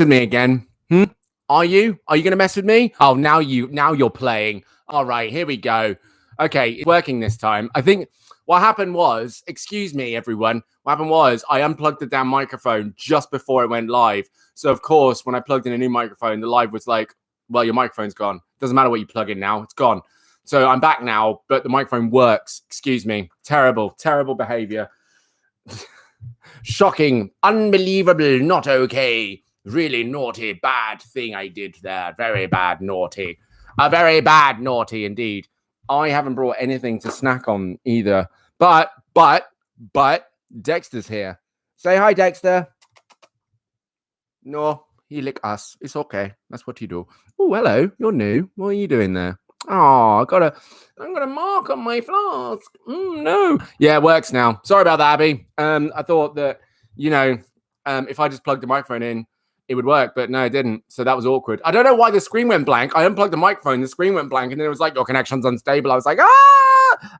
with me again? Are you going to mess with me? Oh, now you're playing. All right, here we go. Okay, it's working this time. I think what happened was, excuse me, everyone. What happened was I unplugged the damn microphone just before it went live. So of course, when I plugged in a new microphone, the live was like, well, your microphone's gone. Doesn't matter what you plug in now. It's gone. So I'm back now, but the microphone works. Excuse me. Terrible behavior. Shocking, unbelievable, not okay. Really naughty, bad thing I did there. Very bad, naughty. A very bad, naughty indeed. I haven't brought anything to snack on either. But Dexter's here. Say hi, Dexter. No, he lick us. It's okay. That's what you do. Oh, hello. You're new. What are you doing there? Oh, I'm got a mark on my flask. No. Yeah, it works now. Sorry about that, Abby. I thought that, if I just plugged the microphone in, it would work, but no, it didn't. So that was awkward. I don't know why the screen went blank. I unplugged the microphone, the screen went blank, and then it was like, your connection's unstable. I was like, I'm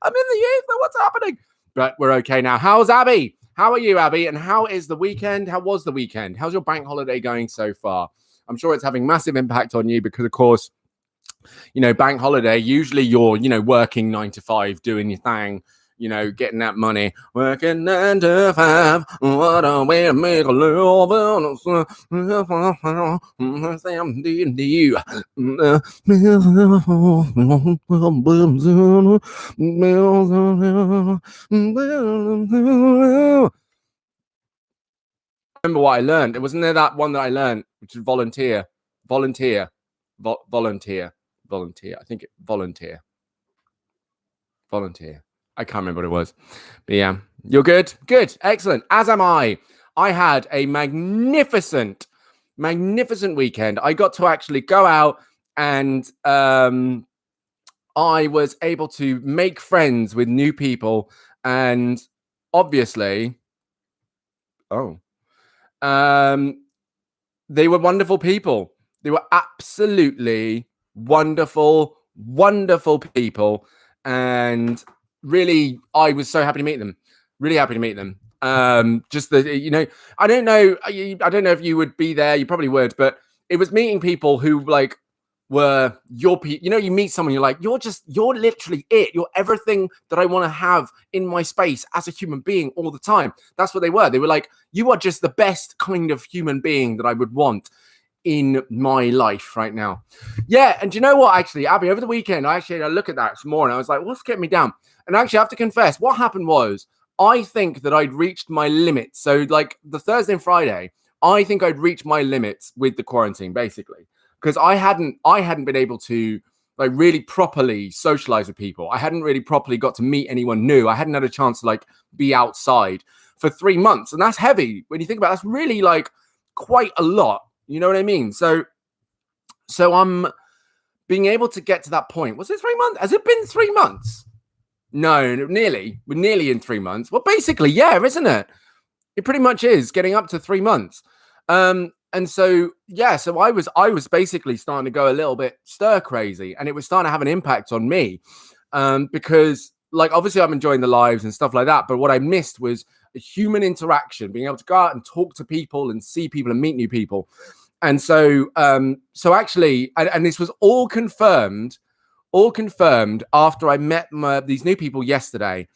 in the ether. What's happening? But we're okay now. How's Abby? How are you, Abby? And how is the weekend? How was the weekend? How's your bank holiday going so far? I'm sure it's having massive impact on you because, of course, bank holiday, usually you're, working 9 to 5, doing your thing, getting that money. Working 9 to 5, what a way to make a little Remember what I learned? It wasn't there that one that I learned, which is volunteer. I think volunteer. I can't remember what it was. But yeah, you're good? Good. Excellent. As am I. I had a magnificent weekend. I got to actually go out and I was able to make friends with new people. And obviously, they were wonderful people. They were absolutely wonderful people, and really, I was so happy to meet them. Really happy to meet them. Just the, I don't know if you would be there. You probably would, but it was meeting people who were your people. You meet someone, you're like, you're literally it. You're everything that I want to have in my space as a human being all the time. That's what they were. They were like, you are just the best kind of human being that I would want in my life right now. Yeah, and do you know what, actually, Abby, over the weekend, I look at that some more and I was like, what's getting me down? And actually, I have to confess, what happened was, I think that I'd reached my limits. So the Thursday and Friday, I think I'd reached my limits with the quarantine, basically, because I hadn't been able to really properly socialize with people. I hadn't really properly got to meet anyone new. I hadn't had a chance to be outside for 3 months. And that's heavy. When you think about it, that's really quite a lot. You know what I mean? So I'm being able to get to that point. Was it 3 months? Has it been 3 months? No, nearly. We're nearly in 3 months. Well, basically, yeah, isn't it? It pretty much is getting up to 3 months. And so, yeah, so I was basically starting to go a little bit stir crazy, and it was starting to have an impact on me. Because obviously I'm enjoying the lives and stuff like that. But what I missed was a human interaction, being able to go out and talk to people and see people and meet new people. And so actually, and this was all confirmed after I met these new people yesterday,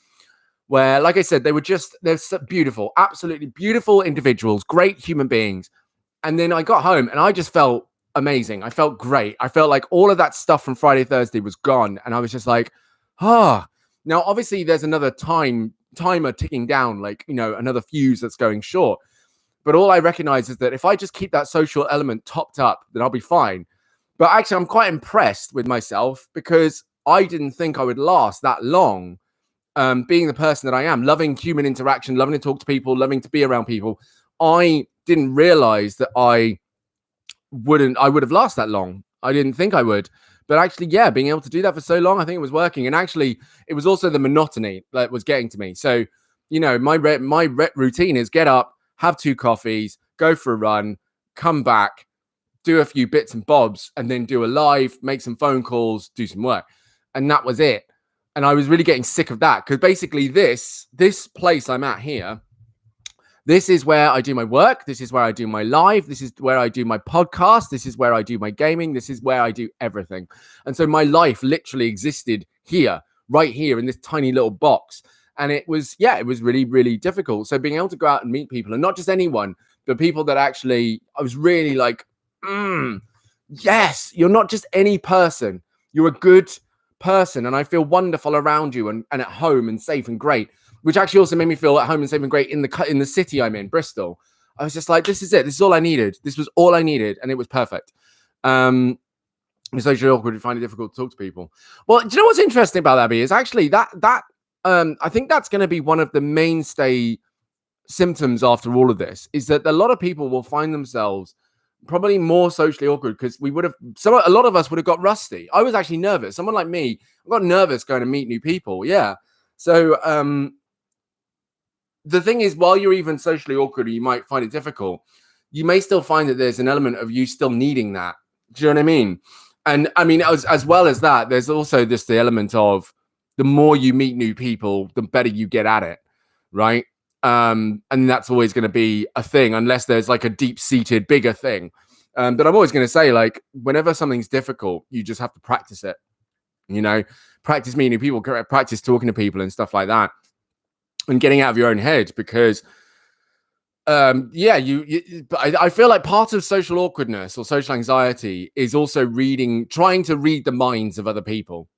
where, like I said, they're so beautiful, absolutely beautiful individuals, great human beings. And then I got home and I just felt amazing. I felt great. I felt like all of that stuff from Friday, Thursday was gone. And I was just like, now obviously there's another timer ticking down, another fuse that's going short. But all I recognize is that if I just keep that social element topped up, then I'll be fine. But actually, I'm quite impressed with myself because I didn't think I would last that long. Being the person that I am, loving human interaction, loving to talk to people, loving to be around people, I didn't realize that I would have lasted that long. I didn't think I would. But actually, yeah, being able to do that for so long, I think it was working. And actually, it was also the monotony that was getting to me. So, my routine is get up, have 2 coffees, go for a run, come back, do a few bits and bobs, and then do a live, make some phone calls, do some work. And that was it. And I was really getting sick of that because basically this place I'm at here, This is where I do my work. This is where I do my live. This is where I do my podcast. This is where I do my gaming. This is where I do everything. And so my life literally existed here, right here in this tiny little box. And it was really, really difficult. So being able to go out and meet people, and not just anyone, but people that actually, I was really like, yes, you're not just any person. You're a good person. And I feel wonderful around you and at home and safe and great, which actually also made me feel at home and safe and great in the city I'm in, Bristol. I was just like, this is it. This is all I needed. This was all I needed. And it was perfect. It's socially awkward. You find it difficult to talk to people. Well, do you know what's interesting about that, Abby, is actually that I think that's going to be one of the mainstay symptoms after all of this, is that a lot of people will find themselves probably more socially awkward because a lot of us would have got rusty. I was actually nervous. Someone like me, I got nervous going to meet new people. Yeah. So the thing is, while you're even socially awkward, or you might find it difficult, you may still find that there's an element of you still needing that. Do you know what I mean? And I mean, as well as that, there's also just the element of the more you meet new people, the better you get at it, right? And that's always going to be a thing, unless there's like a deep-seated bigger thing. But I'm always going to say, like, whenever something's difficult, you just have to practice it. You know, practice meeting people, practice talking to people and stuff like that, and getting out of your own head. Because, I feel like part of social awkwardness or social anxiety is also trying to read the minds of other people.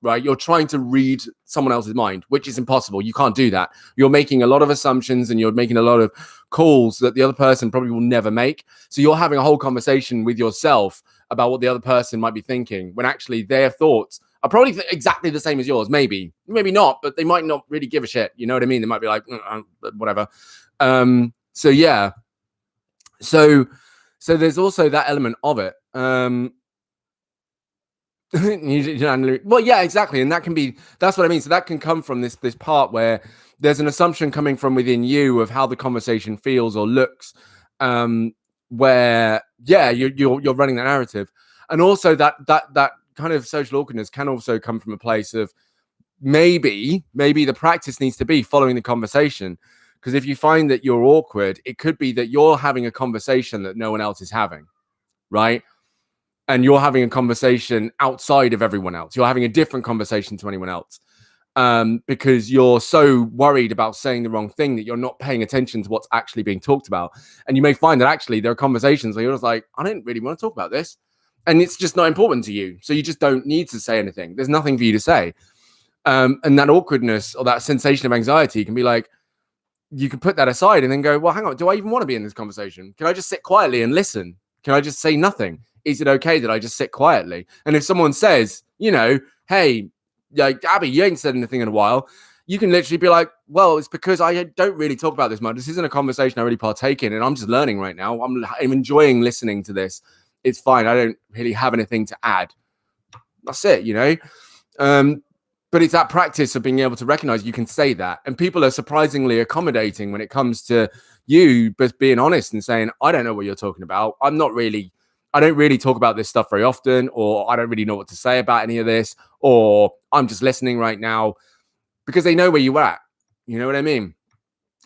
Right, you're trying to read someone else's mind, which is impossible. You can't do that. You're making a lot of assumptions and you're making a lot of calls that the other person probably will never make. So you're having a whole conversation with yourself about what the other person might be thinking, when actually their thoughts are probably exactly the same as yours. Maybe not, but they might not really give a shit. You know what I mean? They might be like, whatever. So yeah. So there's also that element of it. Well, yeah, exactly. And that's what I mean. So that can come from this part where there's an assumption coming from within you of how the conversation feels or looks, where you're running that narrative. And also that kind of social awkwardness can also come from a place of maybe the practice needs to be following the conversation. Because if you find that you're awkward, it could be that you're having a conversation that no one else is having, right? And you're having a conversation outside of everyone else. You're having a different conversation to anyone else, because you're so worried about saying the wrong thing that you're not paying attention to what's actually being talked about. And you may find that actually there are conversations where you're just like, I don't really want to talk about this. And it's just not important to you. So you just don't need to say anything. There's nothing for you to say. And that awkwardness or that sensation of anxiety can be like, you can put that aside and then go, well, hang on, do I even want to be in this conversation? Can I just sit quietly and listen? Can I just say nothing? Is it okay that I just sit quietly? And if someone says, hey, like, Abby, you ain't said anything in a while, you can literally be like, well, it's because I don't really talk about this much. This isn't a conversation I really partake in, and I'm just learning right now. I'm enjoying listening to this. It's fine. I don't really have anything to add. That's it, But it's that practice of being able to recognize you can say that. And people are surprisingly accommodating when it comes to you just being honest and saying, I don't know what you're talking about. I don't really talk about this stuff very often, or I don't really know what to say about any of this, or I'm just listening right now, because they know where you're at. You know what I mean?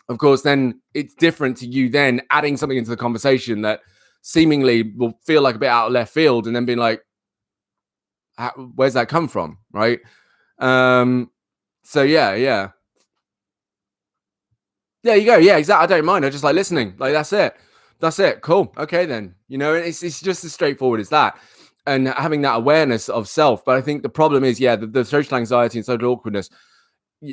Of course, then it's different to you then adding something into the conversation that seemingly will feel like a bit out of left field, and then being like, where's that come from? Right. So yeah. There you go. Yeah, exactly. I don't mind. I just like listening. Like, that's it. Cool. Okay, then. It's just as straightforward as that. And having that awareness of self. But I think the problem is, the social anxiety and social awkwardness,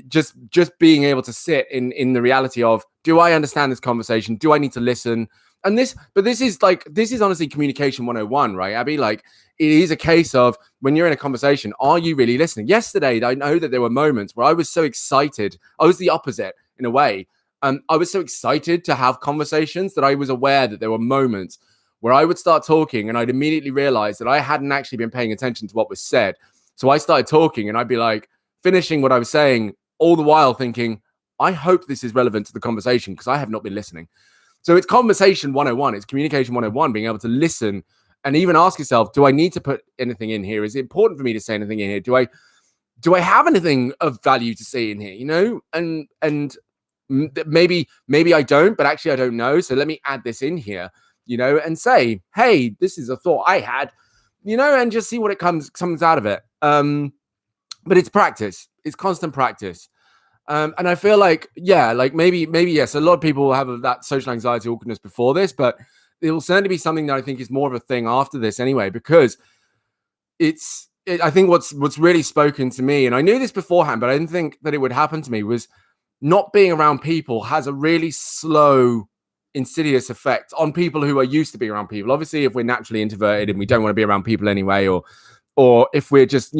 just being able to sit in the reality of, do I understand this conversation? Do I need to listen? And this is honestly communication 101, right, Abby? Like, it is a case of, when you're in a conversation, are you really listening? Yesterday, I know that there were moments where I was so excited. I was the opposite in a way. I was so excited to have conversations that I was aware that there were moments where I would start talking and I'd immediately realize that I hadn't actually been paying attention to what was said. So I started talking and I'd be like finishing what I was saying, all the while thinking, I hope this is relevant to the conversation because I have not been listening. So it's conversation 101. It's communication 101, being able to listen and even ask yourself, do I need to put anything in here? Is it important for me to say anything in here? Do I have anything of value to say in here? And maybe I don't, but actually I don't know. So let me add this in here, and say, hey, this is a thought I had, and just see what it comes out of it. But it's practice. It's constant practice. And I feel like, maybe yes, a lot of people have that social anxiety awkwardness before this, but it will certainly be something that I think is more of a thing after this anyway, because I think what's really spoken to me, and I knew this beforehand, but I didn't think that it would happen to me, was not being around people has a really slow, insidious effect on people who are used to being around people. Obviously, if we're naturally introverted and we don't want to be around people anyway, or if we're just,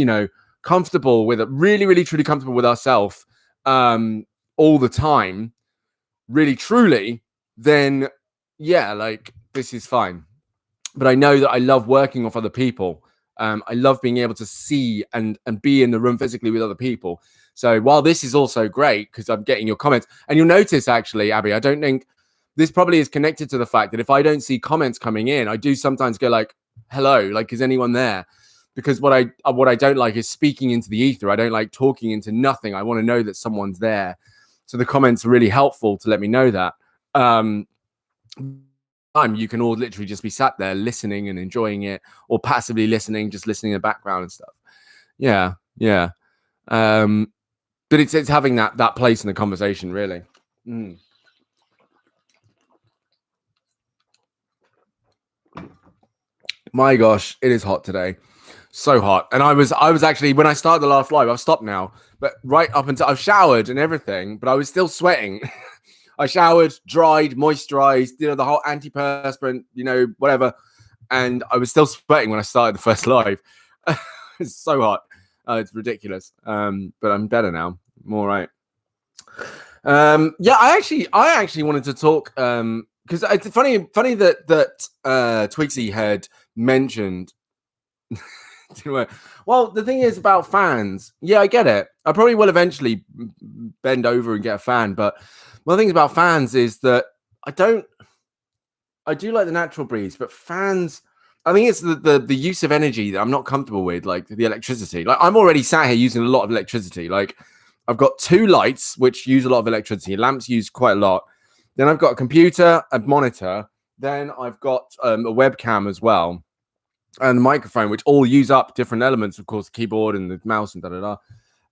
comfortable with it, really, really, truly comfortable with ourselves all the time, really, truly, then this is fine. But I know that I love working off other people. I love being able to see and be in the room physically with other people. So while this is also great because I'm getting your comments, and you'll notice actually, Abby, I don't think this probably is connected to the fact that if I don't see comments coming in, I do sometimes go like, hello, like, is anyone there? Because what I don't like is speaking into the ether. I don't like talking into nothing. I want to know that someone's there. So the comments are really helpful to let me know that. You can all literally just be sat there listening and enjoying it, or passively listening, just listening in the background and stuff. Yeah. But it's having that place in the conversation, really. My gosh, it is hot today. So hot. And I was actually, when I started the last live, I've stopped now, but right up until I've showered and everything, but I was still sweating. I showered, dried, moisturized, the whole antiperspirant, whatever. And I was still sweating when I started the first live. It's so hot. It's ridiculous. But I'm better now. I'm all right. I actually wanted to talk, because it's funny that Twigsy had mentioned. Well, the thing is about fans. Yeah, I get it. I probably will eventually bend over and get a fan, but one of the things about fans is that I do like the natural breeze, but fans, I think it's the use of energy that I'm not comfortable with, like the electricity. Like, I'm already sat here using a lot of electricity. Like, I've got 2 lights which use a lot of electricity. Lamps use quite a lot. Then I've got a computer, a monitor. Then I've got a webcam as well, and a microphone, which all use up different elements, of course, the keyboard and the mouse and da-da-da.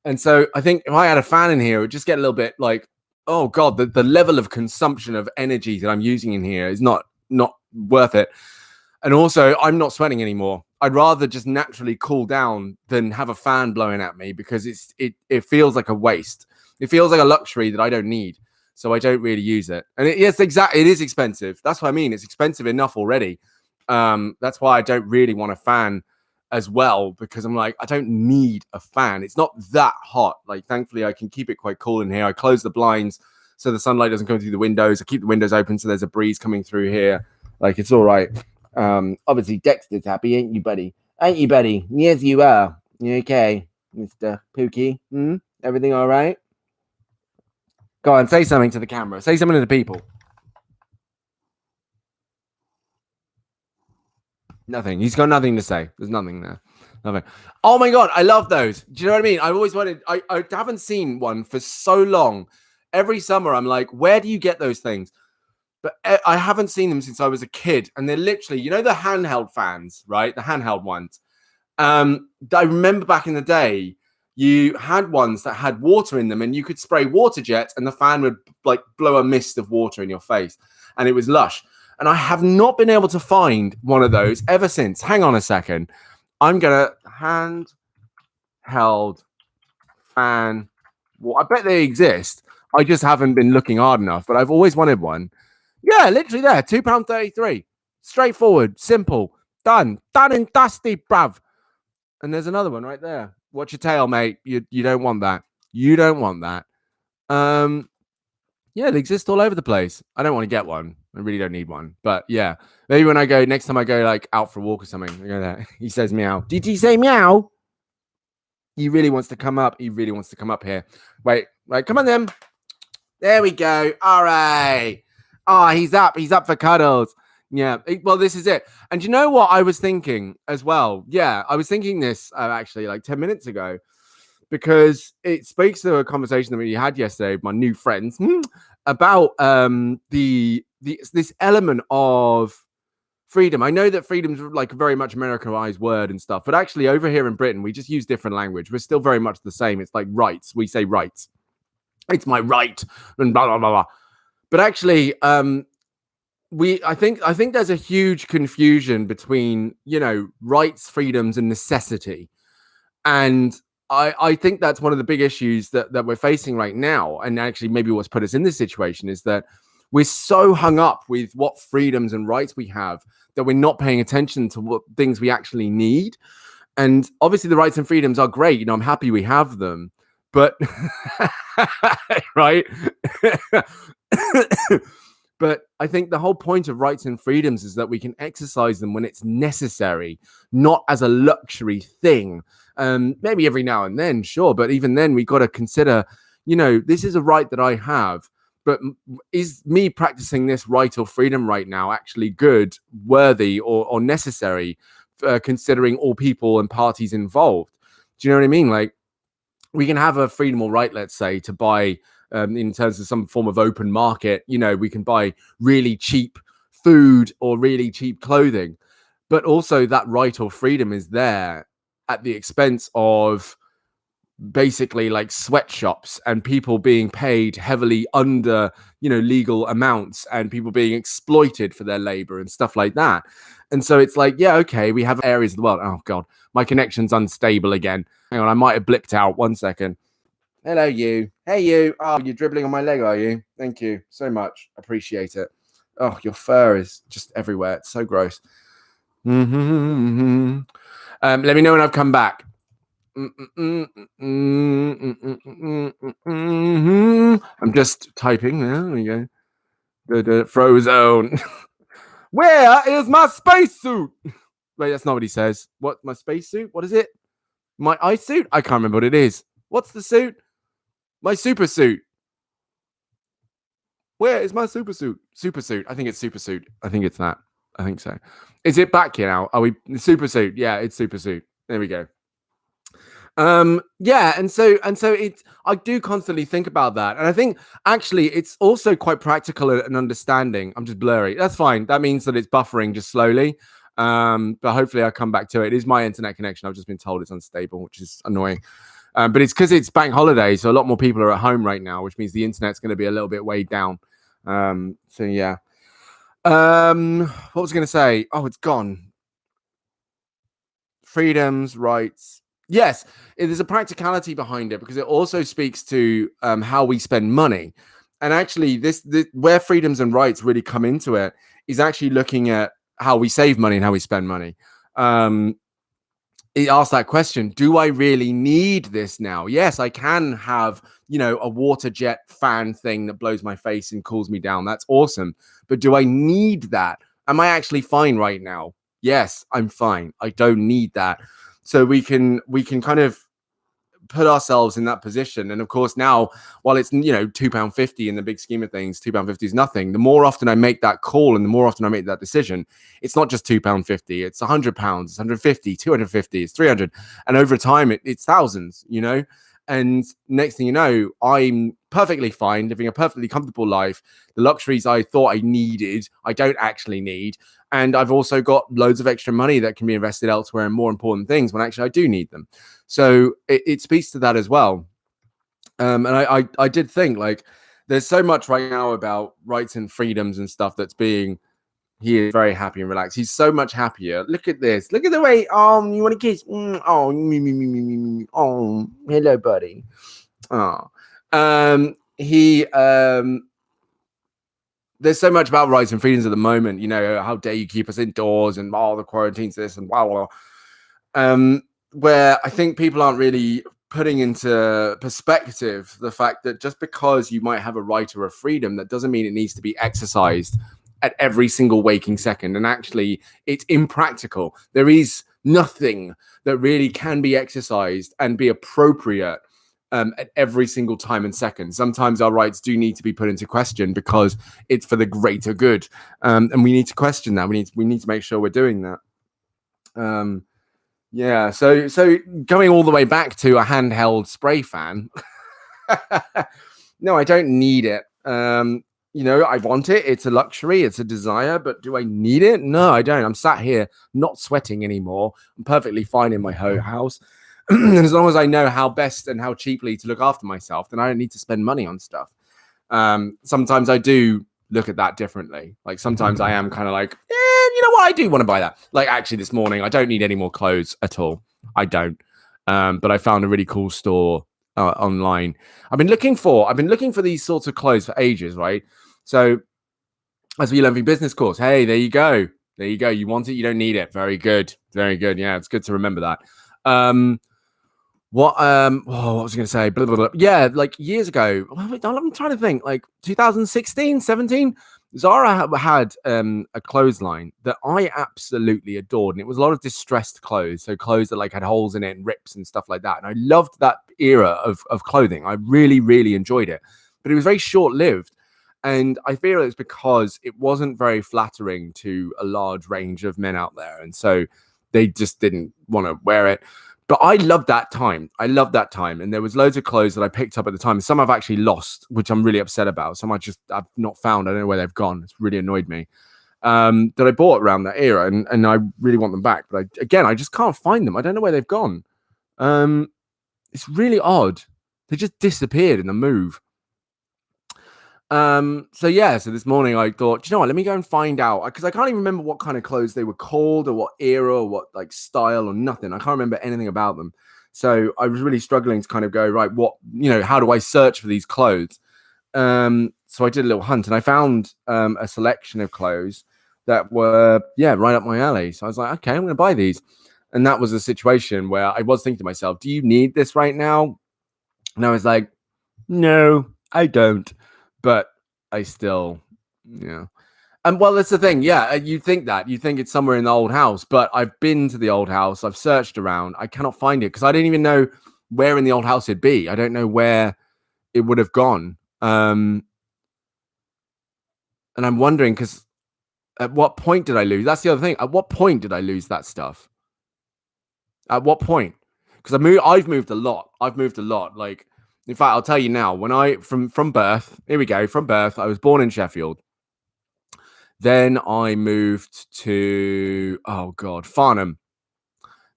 And so I think if I had a fan in here, it would just get a little bit like, oh God, the level of consumption of energy that I'm using in here is not worth it. And also, I'm not sweating anymore. I'd rather just naturally cool down than have a fan blowing at me, because it feels like a waste. It feels like a luxury that I don't need. So I don't really use it. And it is expensive. That's what I mean. It's expensive enough already. That's why I don't really want a fan as well, because I'm like, I don't need a fan. It's not that hot. Like, thankfully, I can keep it quite cool in here. I close the blinds so the sunlight doesn't come through the windows. I keep the windows open so there's a breeze coming through here. Like, it's all right. Obviously, Dexter's happy, ain't you, buddy? Ain't you, buddy? Yes, you are. You okay, Mr. Pookie? Everything all right? Go on, say something to the camera. Say something to the people. Nothing. He's got nothing to say. There's nothing there. Nothing. Oh my God, I love those. Do you know what I mean? I've always wanted. I haven't seen one for so long. Every summer, I'm like, where do you get those things? But I haven't seen them since I was a kid, and they're literally, the handheld fans, right? The handheld ones. I remember back in the day, you had ones that had water in them, and you could spray water jets, and the fan would like blow a mist of water in your face, and it was lush. And I have not been able to find one of those ever since. Hang on a second. I'm going to handheld fan. Well, I bet they exist. I just haven't been looking hard enough, but I've always wanted one. Yeah, literally there. £2.33. Straightforward. Simple. Done. Done and dusty, bruv. And there's another one right there. Watch your tail, mate. You don't want that. You don't want that. Yeah, they exist all over the place. I don't want to get one. I really don't need one. But yeah, maybe when next time I go like out for a walk or something, I go there. He says meow. Did he say meow? He really wants to come up. He really wants to come up here. Wait, come on then. There we go. All right. Oh, he's up. He's up for cuddles. Yeah. Well, this is it. And you know what I was thinking as well? Yeah, I was thinking this actually like 10 minutes ago, because it speaks to a conversation that we had yesterday with my new friends about this element of freedom. I know that freedom's like a very much Americanized word and stuff, but actually over here in Britain, we just use different language. We're still very much the same. It's like rights. We say rights. It's my right and blah, blah, blah, blah. But actually, I think there's a huge confusion between, rights, freedoms, and necessity. And I think that's one of the big issues that we're facing right now. And actually, maybe what's put us in this situation is that we're so hung up with what freedoms and rights we have that we're not paying attention to what things we actually need. And obviously, the rights and freedoms are great. I'm happy we have them. But, right? But I think the whole point of rights and freedoms is that we can exercise them when it's necessary, not as a luxury thing. Maybe every now and then, sure. But even then, we got to consider, this is a right that I have. But is me practicing this right or freedom right now actually good, worthy, or necessary, considering all people and parties involved? Do you know what I mean? Like, we can have a freedom or right, let's say, to buy, in terms of some form of open market, we can buy really cheap food or really cheap clothing. But also that right or freedom is there at the expense of basically like sweatshops and people being paid heavily under, legal amounts and people being exploited for their labor and stuff like that. And so it's like, yeah, okay, we have areas of the world. Oh, God, my connection's unstable again. Hang on, I might have blipped out. 1 second. Hello, you. Hey, you. Oh, you're dribbling on my leg, are you? Thank you so much. Appreciate it. Oh, your fur is just everywhere. It's so gross. Let me know when I've come back. I'm just typing. There we go. The Frozone. Where is my spacesuit? Wait, that's not what he says. What? My spacesuit? What is it? My ice suit? I can't remember what it is. What's the suit? My super suit. Where is my super suit? Super suit. I think it's super suit. I think it's that. I think so. Is it back here now? Are we super suit? Yeah, it's super suit. There we go. Yeah, and so it's, I do constantly think about that, and I think actually it's also quite practical and understanding. I'm just blurry. That's fine. That means that it's buffering just slowly. But hopefully I'll come back to it. It is my internet connection. I've just been told it's unstable, which is annoying. But it's because it's bank holiday, so a lot more people are at home right now, which means the internet's going to be a little bit weighed down. So yeah. What was I going to say? Oh, it's gone. Freedoms, rights. Yes, there's a practicality behind it because it also speaks to how we spend money. And actually, this where freedoms and rights really come into it is actually looking at how we save money and how we spend money. It asks that question: do I really need this now? Yes, I can have, a water jet fan thing that blows my face and cools me down. That's awesome. But do I need that? Am I actually fine right now? Yes, I'm fine. I don't need that. So we can kind of put ourselves in that position. And of course, now, while it's, £2.50 in the big scheme of things, £2.50 is nothing. The more often I make that call and the more often I make that decision, it's not just £2.50, it's £100, it's 150, 250, it's 300. And over time, it's thousands, And next thing you know, I'm perfectly fine, living a perfectly comfortable life. The luxuries I thought I needed, I don't actually need. And I've also got loads of extra money that can be invested elsewhere in more important things when actually I do need them. So it speaks to that as well. And I did think, like, there's so much right now about rights and freedoms and stuff that's being, he is very happy and relaxed. He's so much happier. Look at this. Look at the way, you want to kiss? Oh, hello, buddy. There's so much about rights and freedoms at the moment. How dare you keep us indoors and the quarantine's this and blah, blah. Where I think people aren't really putting into perspective the fact that just because you might have a right or a freedom, that doesn't mean it needs to be exercised at every single waking second. And actually, it's impractical. There is nothing that really can be exercised and be appropriate at every single time and second. Sometimes our rights do need to be put into question because it's for the greater good. And we need to question that. We need to make sure we're doing that. Yeah. So going all the way back to a handheld spray fan. No, I don't need it. I want it. It's a luxury. It's a desire. But do I need it? No, I don't. I'm sat here not sweating anymore. I'm perfectly fine in my house. And as long as I know how best and how cheaply to look after myself, then I don't need to spend money on stuff. Sometimes I do look at that differently. Like sometimes I am kind of like, you know what? I do want to buy that. Like actually this morning, I don't need any more clothes at all. I don't. But I found a really cool store online. I've been looking for these sorts of clothes for ages, right? So as we learn for business course, hey, there you go. There you go. You want it, you don't need it. Very good. Very good. Yeah, it's good to remember that. What was I going to say? Blah, blah, blah. Yeah, like years ago, I'm trying to think, like 2016, 17, Zara had a clothesline that I absolutely adored. And it was a lot of distressed clothes. So clothes that like had holes in it and rips and stuff like that. And I loved that era of clothing. I really, really enjoyed it. But it was very short-lived. And I feel it's because it wasn't very flattering to a large range of men out there. And so they just didn't want to wear it. But I loved that time. And there was loads of clothes that I picked up at the time. Some I've actually lost, which I'm really upset about. Some I've not found. I don't know where they've gone. It's really annoyed me. That I bought around that era. And I really want them back. But I just can't find them. I don't know where they've gone. It's really odd. They just disappeared in the move. So this morning I thought, you know what, let me go and find out, because I can't even remember what kind of clothes they were called or what era or what like style or nothing. I can't remember anything about them. So I was really struggling to kind of go, right, how do I search for these clothes? So I did a little hunt and I found a selection of clothes that were, right up my alley. So I was like, okay, I'm going to buy these. And that was a situation where I was thinking to myself, do you need this right now? And I was like, no, I don't. But I still, And well, that's the thing. Yeah, you think it's somewhere in the old house, but I've been to the old house. I've searched around. I cannot find it because I didn't even know where in the old house it'd be. I don't know where it would have gone. And I'm wondering, because at what point did I lose? That's the other thing. At what point did I lose that stuff? At what point? Because I've moved a lot. Like, in fact, I'll tell you now, when from birth, here we go, from birth, I was born in Sheffield. Then I moved to, Farnham.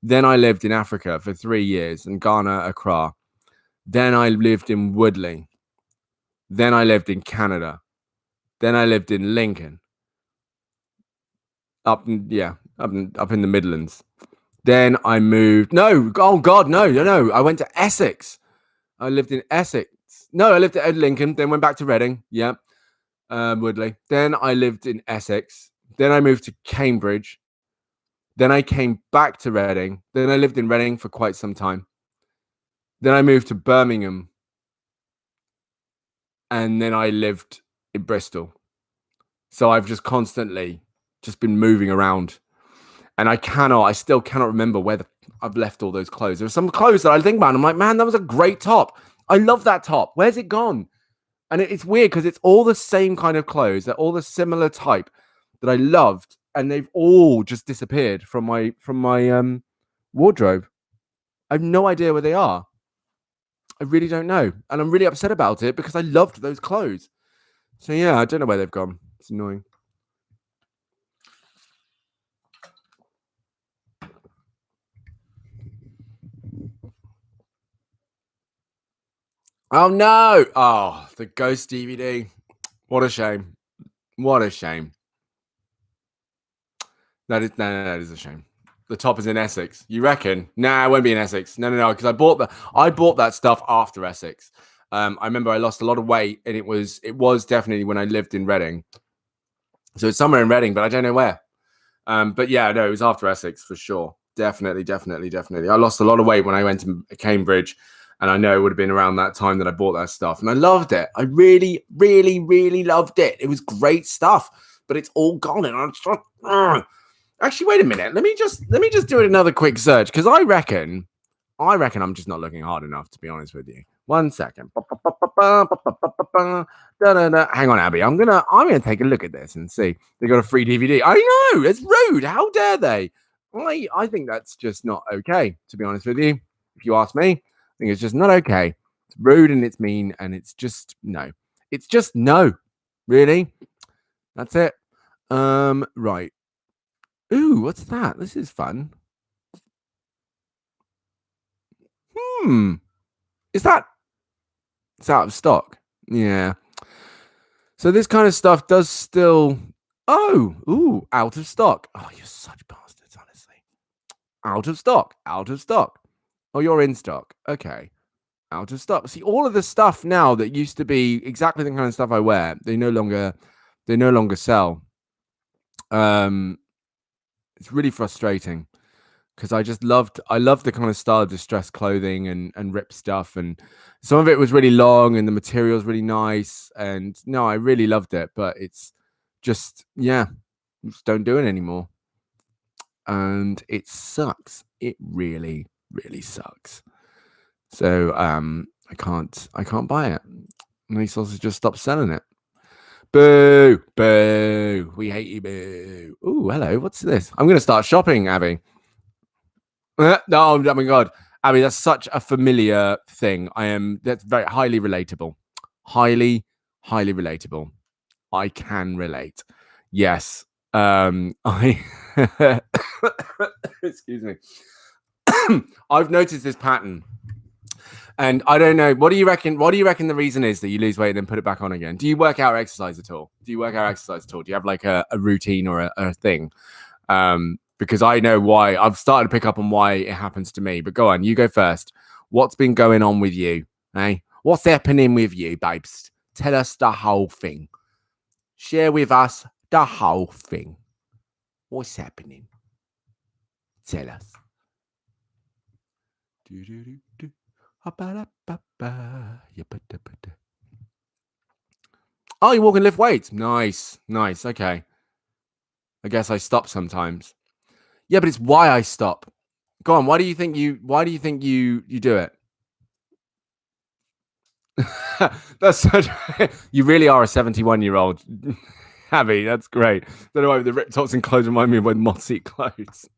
Then I lived in Africa for 3 years in Ghana, Accra. Then I lived in Woodley. Then I lived in Canada. Then I lived in Lincoln. Up in the Midlands. Then I moved. No. I went to Essex. I lived in Essex. No, I lived at Lincoln, then went back to Reading. Yeah. Woodley. Then I lived in Essex. Then I moved to Cambridge. Then I came back to Reading. Then I lived in Reading for quite some time. Then I moved to Birmingham. And then I lived in Bristol. So I've just constantly just been moving around. And I still cannot remember where I've left all those clothes. There are some clothes that I think about and I'm like, man, that was a great top. I love that top. Where's it gone? And it's weird because it's all the same kind of clothes. They're all the similar type that I loved. And they've all just disappeared from my wardrobe. I have no idea where they are. I really don't know. And I'm really upset about it because I loved those clothes. So yeah, I don't know where they've gone. It's annoying. Oh no! Oh, the Ghost DVD. What a shame. What a shame. That is a shame. The top is in Essex. You reckon? Nah, it won't be in Essex. No, because I bought that stuff after Essex. I remember I lost a lot of weight, and it was definitely when I lived in Reading. So it's somewhere in Reading, but I don't know where. But yeah, no, it was after Essex for sure. Definitely. I lost a lot of weight when I went to Cambridge, and I know it would have been around that time that I bought that stuff, and I loved it. I really, really, really loved it. It was great stuff, but it's all gone, and I'm just actually, wait a minute. Let me just do another quick search because I reckon I'm just not looking hard enough, to be honest with you. 1 second. Hang on, Abby. I'm gonna take a look at this and see. They got a free DVD. I know, it's rude. How dare they? I think that's just not okay, to be honest with you. If you ask me, I think it's just not okay. It's rude and it's mean and it's just no. It's just no. Really? That's it. Right. Ooh, what's that? This is fun. Is that it's out of stock? Yeah. So this kind of stuff does still out of stock. Oh, you're such bastards, honestly. Out of stock. Out of stock. Oh, you're in stock. Okay. Out of stock. See, all of the stuff now that used to be exactly the kind of stuff I wear, they no longer sell. It's really frustrating because I loved the kind of style of distressed clothing and ripped stuff, and some of it was really long and the material's really nice, and no, I really loved it, but it's just just don't do it anymore, and it sucks. It really, really sucks. So I can't buy it. And ASOS just stopped selling it. Boo, boo. We hate you, boo. Ooh, hello. What's this? I'm going to start shopping, Abby. No, oh my God. Abby, that's such a familiar thing. That's very highly relatable. Highly, highly relatable. I can relate. Yes. I excuse me. I've noticed this pattern. And I don't know. What do you reckon? What do you reckon the reason is that you lose weight and then put it back on again? Do you work out or exercise at all? Do you have like a routine or a thing? Because I know why. I've started to pick up on why it happens to me. But go on, you go first. What's been going on with you? Eh? What's happening with you, babes? Tell us the whole thing. Share with us the whole thing. What's happening? Tell us. Oh, you walk and lift weights. Nice. Okay. I guess I stop sometimes. Yeah, but it's why I stop. Go on. Why do you think you do it? That's such. You really are a 71-year-old, Abby. That's great. Don't know why the ripped tops and clothes remind me of my mossy clothes.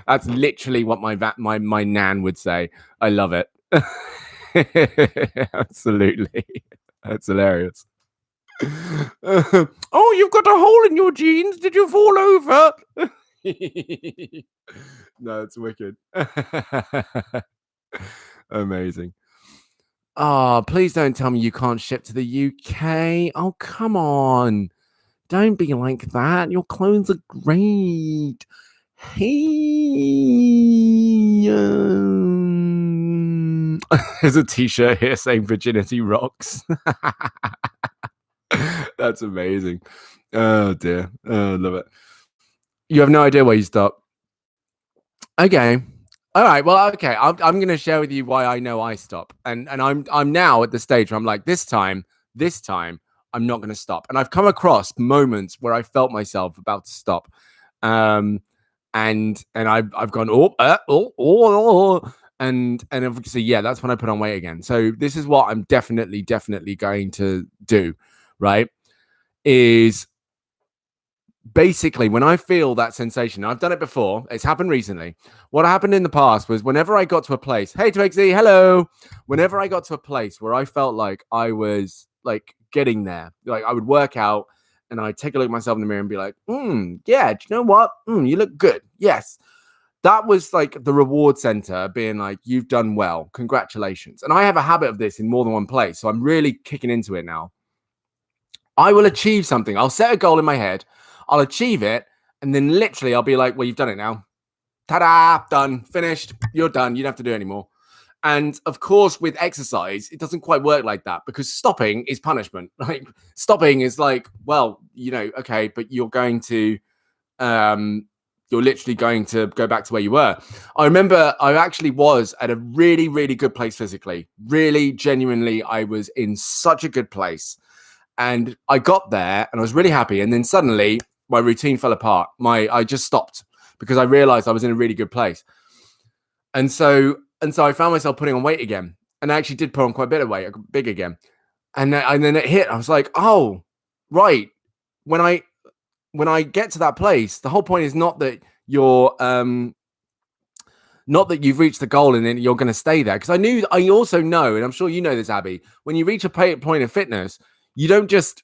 That's literally what my nan would say. I love it. Absolutely. That's hilarious. Oh, you've got a hole in your jeans. Did you fall over? No, it's wicked. Amazing. Oh, please don't tell me you can't ship to the UK. Oh, come on. Don't be like that. Your clothes are great. Hey. There's a t-shirt here saying virginity rocks. That's amazing. Oh, dear. Oh, love it. You have no idea why you stopped. Okay. All right. Well, okay. I'm going to share with you why I know I stop. And I'm now at the stage where I'm like, this time, I'm not going to stop. And I've come across moments where I felt myself about to stop. And I've gone, and obviously, yeah, that's when I put on weight again. So this is what I'm definitely going to do, right? Is basically when I feel that sensation, I've done it before, it's happened recently. What happened in the past was whenever I got to a place, hey to XZ, hello. Whenever I got to a place where I felt like I was like getting there, like I would work out and I'd take a look at myself in the mirror and be like, yeah, do you know what? You look good. Yes. That was like the reward center being like, you've done well. Congratulations. And I have a habit of this in more than one place. So I'm really kicking into it now. I will achieve something. I'll set a goal in my head. I'll achieve it. And then literally I'll be like, well, you've done it now. Ta-da, done, finished. You're done. You don't have to do it anymore. And of course, with exercise, it doesn't quite work like that because stopping is punishment. Like stopping is like, well, okay, but you're going to, you're literally going to go back to where you were. I remember I actually was at a really, really good place physically. Really, genuinely, I was in such a good place. And I got there and I was really happy. And then suddenly my routine fell apart. I just stopped because I realized I was in a really good place. And so I found myself putting on weight again. And I actually did put on quite a bit of weight. I got big again. And then it hit. I was like, oh, right. When when I get to that place, the whole point is not that not that you've reached the goal and then you're going to stay there. Because I also know, and I'm sure you know this, Abby, when you reach a point of fitness, you don't just,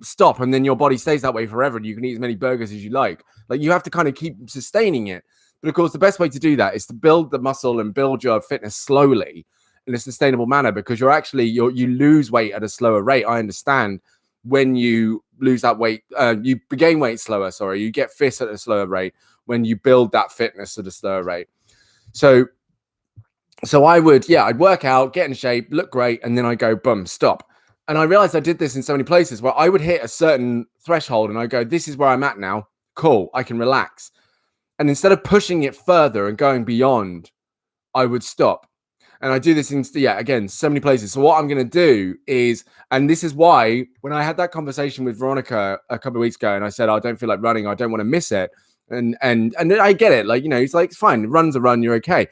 stop and then your body stays that way forever and you can eat as many burgers as you like. Like, you have to kind of keep sustaining it. But of course, the best way to do that is to build the muscle and build your fitness slowly in a sustainable manner, because you lose weight at a slower rate. I understand when you lose that weight, you gain weight slower. Sorry, you get fit at a slower rate when you build that fitness at a slower rate. So I'd work out, get in shape, look great, and then I go, boom, stop. And I realized I did this in so many places where I would hit a certain threshold and I go, this is where I'm at now. Cool, I can relax. And instead of pushing it further and going beyond, I would stop. And I do this in, again, so many places. So what I'm going to do is, and this is why when I had that conversation with Veronica a couple of weeks ago and I said, I don't feel like running, I don't want to miss it. And I get it. Like, it's like, it's fine. Run's a run. You're okay.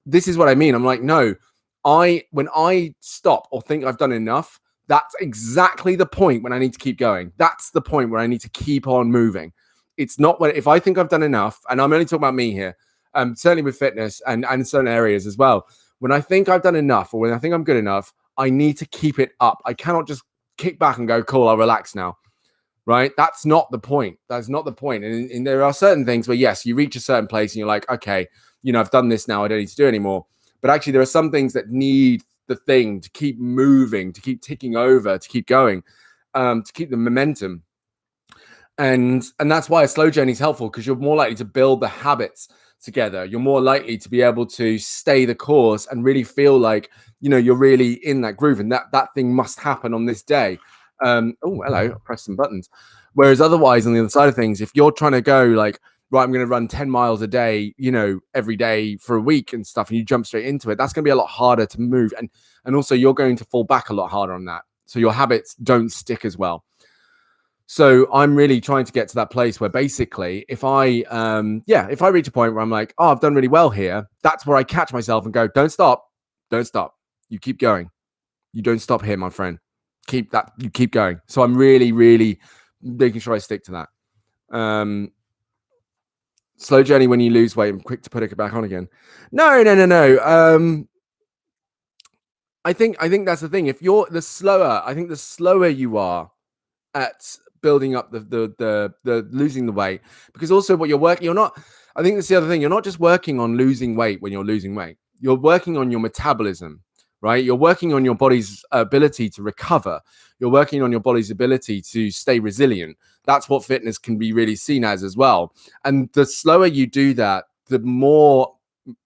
This is what I mean. I'm like, no, when I stop or think I've done enough, that's exactly the point when I need to keep going. That's the point where I need to keep on moving. It's not if I think I've done enough, and I'm only talking about me here, certainly with fitness and certain areas as well. When I think I've done enough or when I think I'm good enough, I need to keep it up. I cannot just kick back and go, cool, I'll relax now. Right? That's not the point. That's not the point. And there are certain things where, yes, you reach a certain place and you're like, okay, I've done this now. I don't need to do anymore. But actually, there are some things that need the thing to keep moving, to keep ticking over, to keep going, to keep the momentum. And that's why a slow journey is helpful, because you're more likely to build the habits together. You're more likely to be able to stay the course and really feel like, you're really in that groove and that thing must happen on this day. Oh, hello, I pressed some buttons. Whereas otherwise, on the other side of things, if you're trying to go like, right, I'm going to run 10 miles a day, every day for a week and stuff, and you jump straight into it, that's going to be a lot harder to move. And also you're going to fall back a lot harder on that. So your habits don't stick as well. So I'm really trying to get to that place where basically if I reach a point where I'm like, oh, I've done really well here, that's where I catch myself and go, don't stop. You keep going. You don't stop here, my friend. You keep going. So I'm really, really making sure I stick to that. Slow journey when you lose weight and quick to put it back on again. No. I think that's the thing. If you're the slower you are at building up the losing the weight, because also what you're working, I think that's the other thing. You're not just working on losing weight when you're losing weight. You're working on your metabolism. Right? You're working on your body's ability to recover. You're working on your body's ability to stay resilient. That's what fitness can be really seen as well. And the slower you do that, the more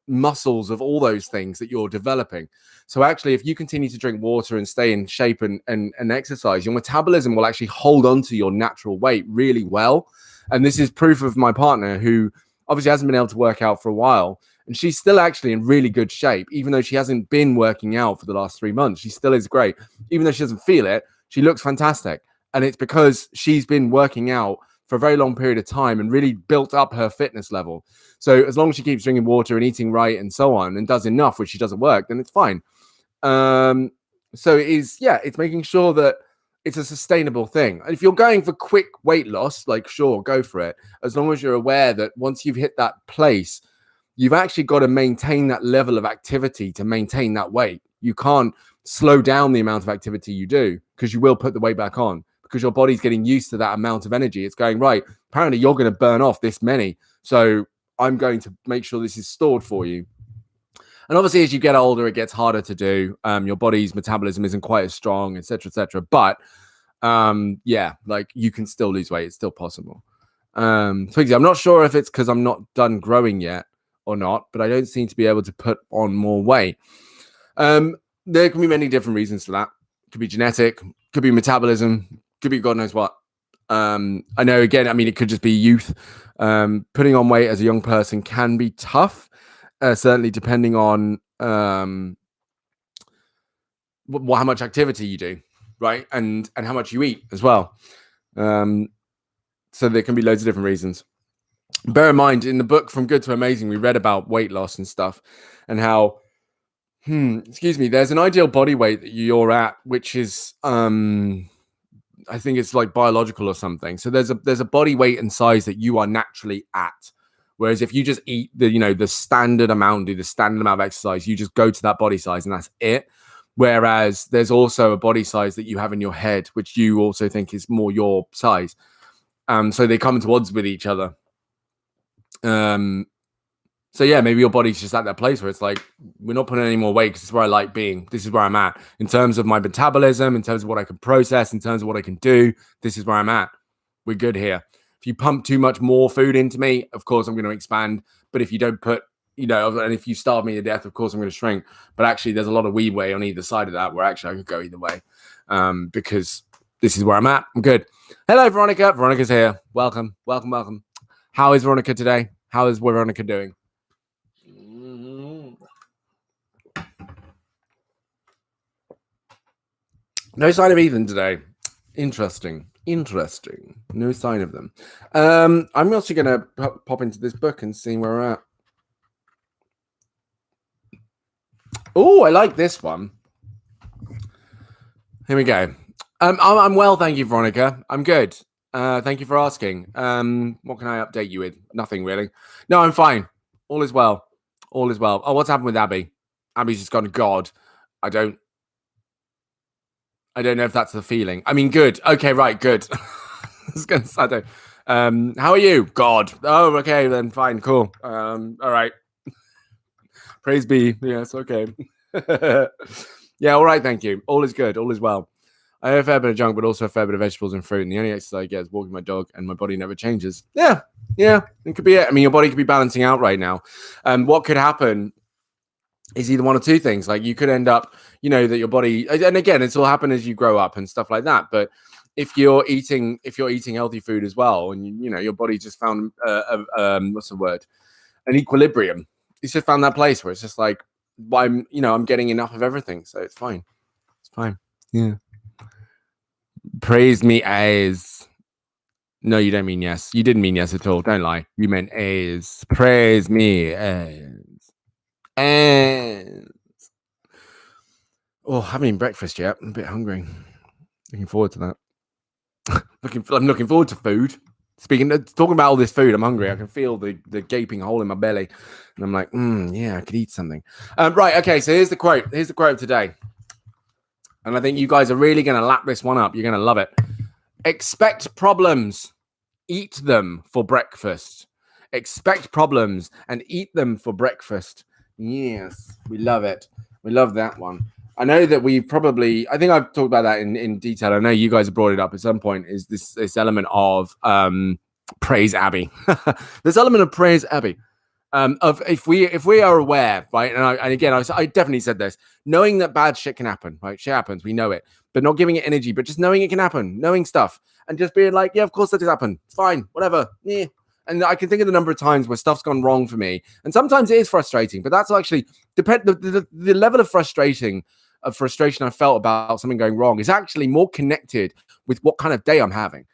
muscles of all those things that you're developing. So actually, if you continue to drink water and stay in shape and exercise, your metabolism will actually hold on to your natural weight really well. And this is proof of my partner, who obviously hasn't been able to work out for a while. And she's still actually in really good shape, even though she hasn't been working out for the last 3 months. She still is great. Even though she doesn't feel it, she looks fantastic. And it's because she's been working out for a very long period of time and really built up her fitness level. So as long as she keeps drinking water and eating right and so on and does enough, which she doesn't work, then it's fine. So it's making sure that it's a sustainable thing. And if you're going for quick weight loss, like, sure, go for it. As long as you're aware that once you've hit that place, you've actually got to maintain that level of activity to maintain that weight. You can't slow down the amount of activity you do, because you will put the weight back on, because your body's getting used to that amount of energy. It's going, right, apparently you're going to burn off this many. So I'm going to make sure this is stored for you. And obviously, as you get older, it gets harder to do. Your body's metabolism isn't quite as strong, etc., etc. But like, you can still lose weight. It's still possible. Twigsy, I'm not sure if it's because I'm not done growing yet or not, but I don't seem to be able to put on more weight. There can be many different reasons for that. Could be genetic, could be metabolism, could be God knows what. I know, again, I mean, it could just be youth. Putting on weight as a young person can be tough, certainly depending on how much activity you do, right? And how much you eat as well. So there can be loads of different reasons. Bear in mind, in the book From Good to Amazing, we read about weight loss and stuff, and how, there's an ideal body weight that you're at, which is, I think it's like biological or something. So there's a body weight and size that you are naturally at. Whereas if you just eat the standard amount, do the standard amount of exercise, you just go to that body size and that's it. Whereas there's also a body size that you have in your head, which you also think is more your size. So they come into odds with each other. So yeah, maybe your body's just at that place where it's like, we're not putting any more weight because this is where I like being. This is where I'm at in terms of my metabolism, in terms of what I can process, in terms of what I can do. This is where I'm at. We're good here. If you pump too much more food into me, of course I'm going to expand. But if you don't put, and if you starve me to death, of course I'm going to shrink. But actually, there's a lot of leeway on either side of that where actually I could go either way because this is where I'm at. I'm good. Hello, Veronica. Veronica's here. Welcome. How is Veronica today? How is Veronica doing? No sign of Ethan today. Interesting. No sign of them. I'm also going to pop into this book and see where we're at. Oh, I like this one. Here we go. I'm well, thank you, Veronica. I'm good. Thank you for asking. What can I update you with? Nothing really. No, I'm fine. All is well. Oh, what's happened with Abby? Abby's just gone, God. I don't know if that's the feeling. I mean, good. Okay, right, good. I don't. How are you? God. Oh, okay, then fine, cool. All right. Praise be. Yes, okay. Yeah, all right, thank you. All is good. All is well. I have a fair bit of junk, but also a fair bit of vegetables and fruit. And the only exercise I get is walking my dog, and my body never changes. Yeah, it could be it. I mean, your body could be balancing out right now. What could happen is either one or two things. Like you could end up, that your body, and again, it's all happen as you grow up and stuff like that. But if you're eating healthy food as well, and your body just found what's the word? An equilibrium. It's just found that place where it's just like, I'm getting enough of everything, so it's fine. It's fine. Yeah. Praise me as. No, you don't mean yes. You didn't mean yes at all. Don't lie. You meant as. Praise me as. And I haven't eaten breakfast yet. I'm a bit hungry. Looking forward to that. I'm looking forward to food. Talking about all this food, I'm hungry. I can feel the gaping hole in my belly, and I'm like, yeah, I could eat something. Right, okay. So here's the quote. Here's the quote today, and I think you guys are really going to lap this one up. You're going to love it. Expect problems, eat them for breakfast. Expect problems and eat them for breakfast. Yes, we love it. We love that one. I know that I think I've talked about that in detail. I know you guys have brought it up at some point, is this element of praise Abby. This element of praise Abby. Of if we are aware, right? And again, I definitely said this, knowing that bad shit can happen, right? Shit happens, we know it, but not giving it energy, but just knowing it can happen, knowing stuff, and just being like, yeah, of course that did happen. It's fine, whatever. Yeah. And I can think of the number of times where stuff's gone wrong for me. And sometimes it is frustrating, but that's actually the level of frustration I felt about something going wrong is actually more connected with what kind of day I'm having.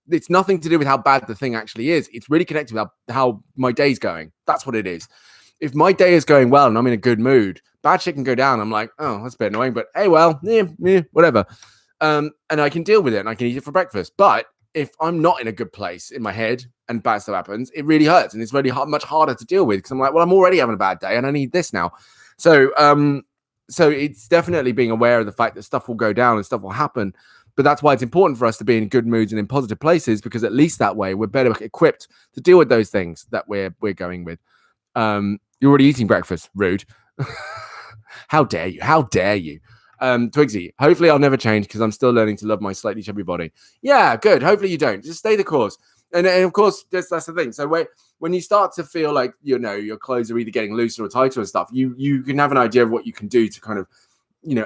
It's nothing to do with how bad the thing actually is. It's really connected with how my day's going. That's what it is. If my day is going well and I'm in a good mood, bad shit can go down. I'm like, oh, that's a bit annoying, but hey, well, whatever. And I can deal with it and I can eat it for breakfast. But if I'm not in a good place in my head and bad stuff happens, it really hurts. And it's really much harder to deal with because I'm like, well, I'm already having a bad day and I need this now. So it's definitely being aware of the fact that stuff will go down and stuff will happen. But that's why it's important for us to be in good moods and in positive places, because at least that way we're better equipped to deal with those things that we're going with. You're already eating breakfast. Rude. How dare you? How dare you? Twigsy, hopefully I'll never change because I'm still learning to love my slightly chubby body. Yeah, good. Hopefully you don't. Just stay the course. And of course, that's the thing. So when you start to feel like, your clothes are either getting looser or tighter and stuff, you can have an idea of what you can do to kind of,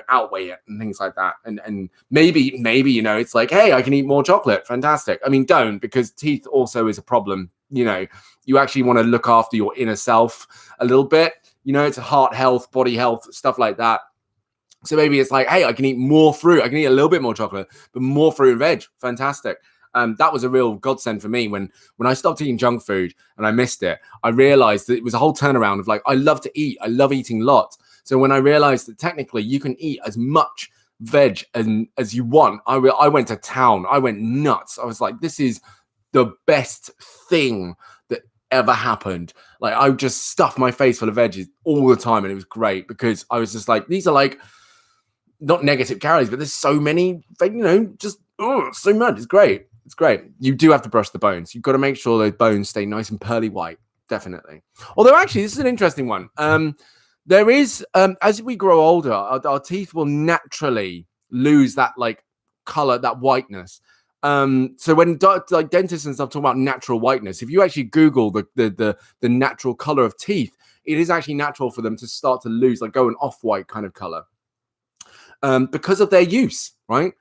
outweigh it and things like that. And maybe, it's like, hey, I can eat more chocolate. Fantastic. I mean, don't, because teeth also is a problem. You actually want to look after your inner self a little bit. It's heart health, body health, stuff like that. So maybe it's like, hey, I can eat more fruit. I can eat a little bit more chocolate, but more fruit and veg. Fantastic. That was a real godsend for me when I stopped eating junk food and I missed it. I realized that it was a whole turnaround of like, I love to eat. I love eating lots. So when I realized that technically you can eat as much veg and as you want. I went to town. I went nuts. I was like, this is the best thing that ever happened. Like, I just stuffed my face full of veggies all the time, and it was great because I was just like, these are like not negative calories, but there's so many, just so much. It's great. It's great. You do have to brush the bones. You've got to make sure those bones stay nice and pearly white. Definitely. Although, actually, this is an interesting one. There is, as we grow older, our teeth will naturally lose that like color, that whiteness. So when like dentists and stuff talk about natural whiteness, if you actually Google the natural color of teeth, it is actually natural for them to start to lose, like go an off-white kind of color, because of their use, right?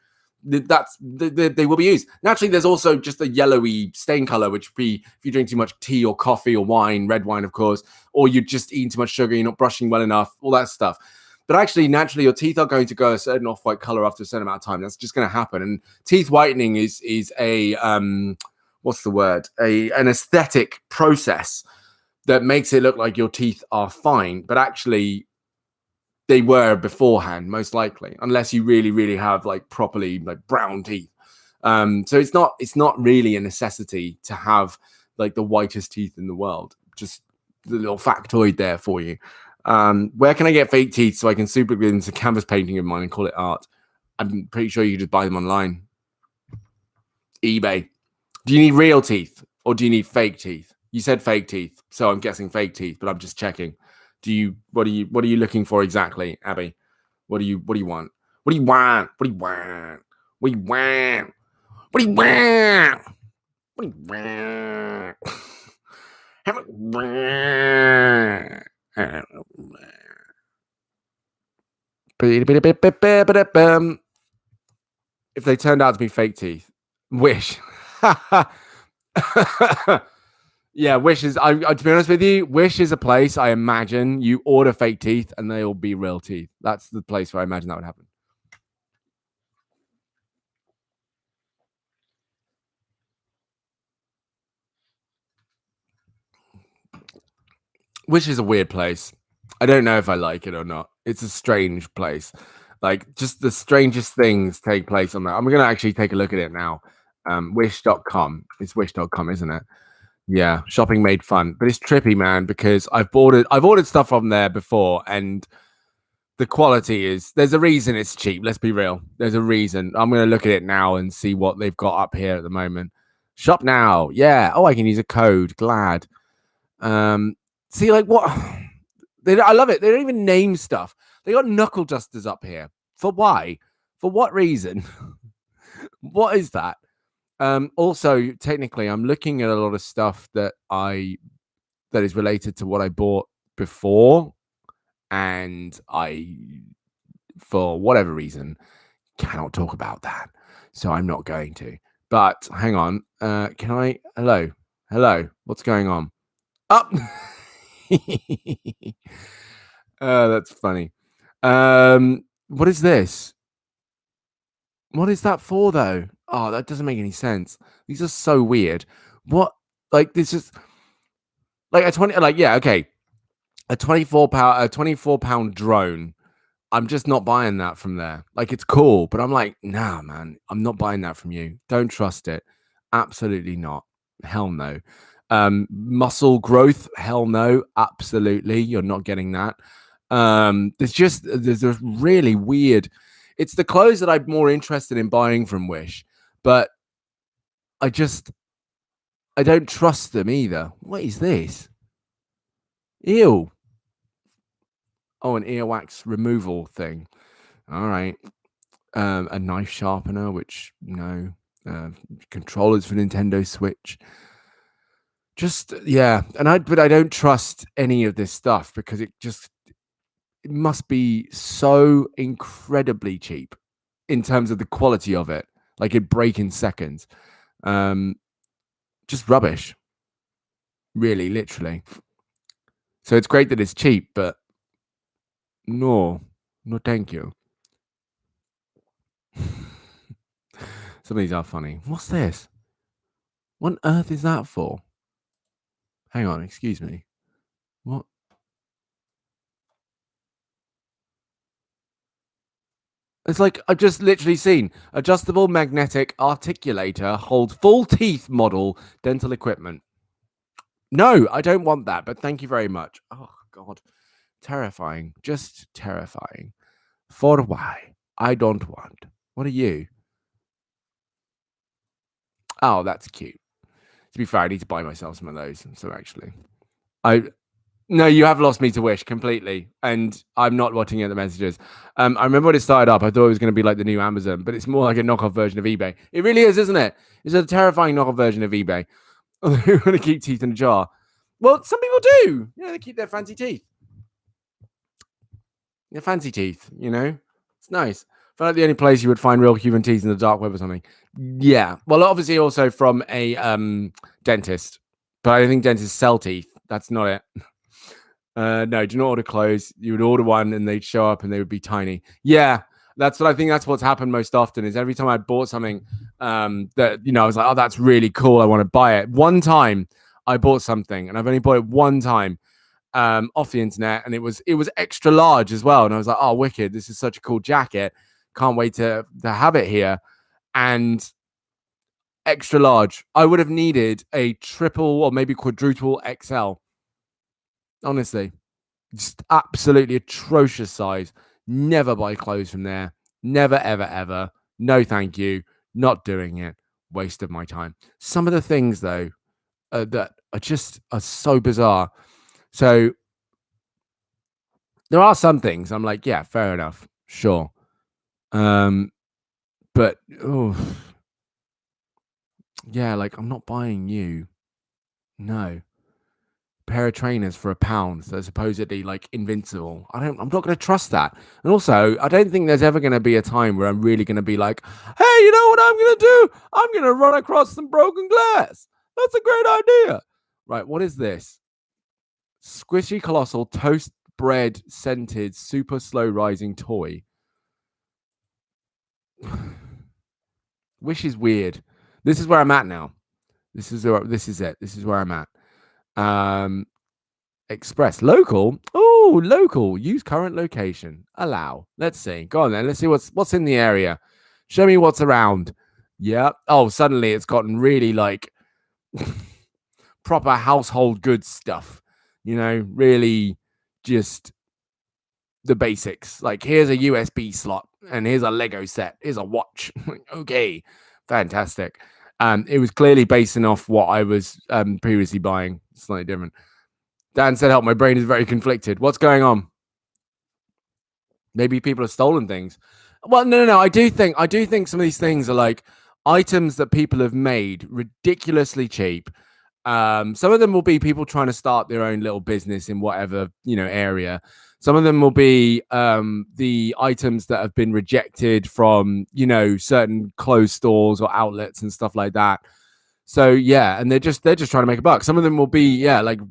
They will be used naturally. There's also just a yellowy stain color, which would be if you drink too much tea or coffee or wine, red wine, of course, or you're just eating too much sugar, you're not brushing well enough, all that stuff. But actually, naturally, your teeth are going to go a certain off-white color after a certain amount of time. That's just going to happen. And teeth whitening is a what's the word? An aesthetic process that makes it look like your teeth are fine, but actually they were beforehand, most likely, unless you really have like properly like brown teeth. So it's not really a necessity to have like the whitest teeth in the world. Just the little factoid there for you. Where can I get fake teeth so I can super glue into canvas painting of mine and call it art? I'm pretty sure you can just buy them online. eBay. Do you need real teeth or do you need fake teeth? You said fake teeth, so I'm guessing fake teeth, but I'm just checking. What are you looking for exactly, Abby? What do you want? What do you want? What do you want? What do you want? What do you want? What do you want? If they turned out to be fake teeth, Wish. Yeah, Wish is. To be honest with you, Wish is a place I imagine you order fake teeth and they'll be real teeth. That's the place where I imagine that would happen. Wish is a weird place. I don't know if I like it or not. It's a strange place. Like, just the strangest things take place on that. I'm gonna actually take a look at it now. Wish.com. It's wish.com, isn't it? Yeah, shopping made fun, but it's trippy, man, because I've ordered stuff from there before, and the quality is, there's a reason it's cheap. Let's be real. There's a reason. I'm gonna look at it now and see what they've got up here at the moment. Shop now. Yeah. Oh, I can use a code. Glad. See, like, what? I love it. They don't even name stuff. They got knuckle dusters up here. For why? For what reason? What is that? Also, technically, I'm looking at a lot of stuff that is related to what I bought before, and I, for whatever reason, cannot talk about that. So I'm not going to. But hang on. Can I? Hello. What's going on? Up. That's funny. What is this? What is that for, though? Oh, that doesn't make any sense. These are so weird. What? Like, this is like a 20. Like, yeah, okay. A 24-pound drone. I'm just not buying that from there. Like, it's cool, but I'm like, nah, man, I'm not buying that from you. Don't trust it. Absolutely not. Hell no. Muscle growth, hell no. Absolutely, you're not getting that. There's a really weird. It's the clothes that I'm more interested in buying from Wish, but I don't trust them either. What is this? Ew. Oh, an earwax removal thing. All right. A knife sharpener, which no. Controllers for Nintendo Switch. Just, yeah. But I don't trust any of this stuff because it must be so incredibly cheap in terms of the quality of it. Like, it'd break in seconds. Just rubbish. Really, literally. So it's great that it's cheap, but no, thank you. Some of these are funny. What's this? What on earth is that for? Hang on, excuse me. What? It's like I've just literally seen adjustable magnetic articulator hold full teeth model dental equipment. No, I don't want that, but thank you very much. Oh, God. Terrifying. Just terrifying. For why? I don't want. What are you? Oh, that's cute. To be fair, I need to buy myself some of those. So actually, no, you have lost me to Wish completely, and I'm not watching at the messages. I remember when it started up, I thought it was going to be like the new Amazon, but it's more like a knockoff version of eBay. It really is, isn't it? It's a terrifying knockoff version of eBay. Who want to keep teeth in a jar? Well, some people do. They keep their fancy teeth. Their fancy teeth, It's nice. I feel like the only place you would find real human teeth in the dark web or something. Yeah. Well, obviously also from a dentist, but I don't think dentists sell teeth. That's not it. No, do not order clothes. You would order one and they'd show up and they would be tiny. Yeah. That's what I think. That's what's happened most often is every time I bought something that, I was like, oh, that's really cool. I want to buy it. One time I bought something and I've only bought it one time off the internet, and it was extra large as well. And I was like, oh, wicked. This is such a cool jacket. Can't wait to have it here. And extra large. I would have needed a triple or maybe quadruple XL. Honestly, just absolutely atrocious size. Never buy clothes from there. Never, ever, ever. No, thank you. Not doing it. Waste of my time. Some of the things, though, that are so bizarre. So there are some things I'm like, yeah, fair enough. Sure. But, yeah, like, I'm not buying you. No. Pair of trainers for £1 that are supposedly like invincible. I'm not going to trust that. And also, I don't think there's ever going to be a time where I'm really going to be like, hey, you know what I'm going to do? I'm going to run across some broken glass. That's a great idea. Right, what is this? Squishy Colossal Toast Bread Scented Super Slow Rising Toy. Wish is weird. This is where I'm at now. This is it. This is where I'm at. Express local. Oh, local. Use current location. Allow. Let's see. Go on then. Let's see what's in the area. Show me what's around. Yeah. Oh, suddenly it's gotten really like proper household goods stuff. Really just the basics. Like here's a USB slot and here's a Lego set. Here's a watch. Okay. Fantastic. It was clearly basing off what I was previously buying. Slightly different. Dan said, help, my brain is very conflicted. What's going on? Maybe people have stolen things. Well, no. I do think some of these things are like items that people have made ridiculously cheap. Some of them will be people trying to start their own little business in whatever, area. Some of them will be the items that have been rejected from, certain closed stores or outlets and stuff like that. So, yeah, and they're just trying to make a buck. Some of them will be, like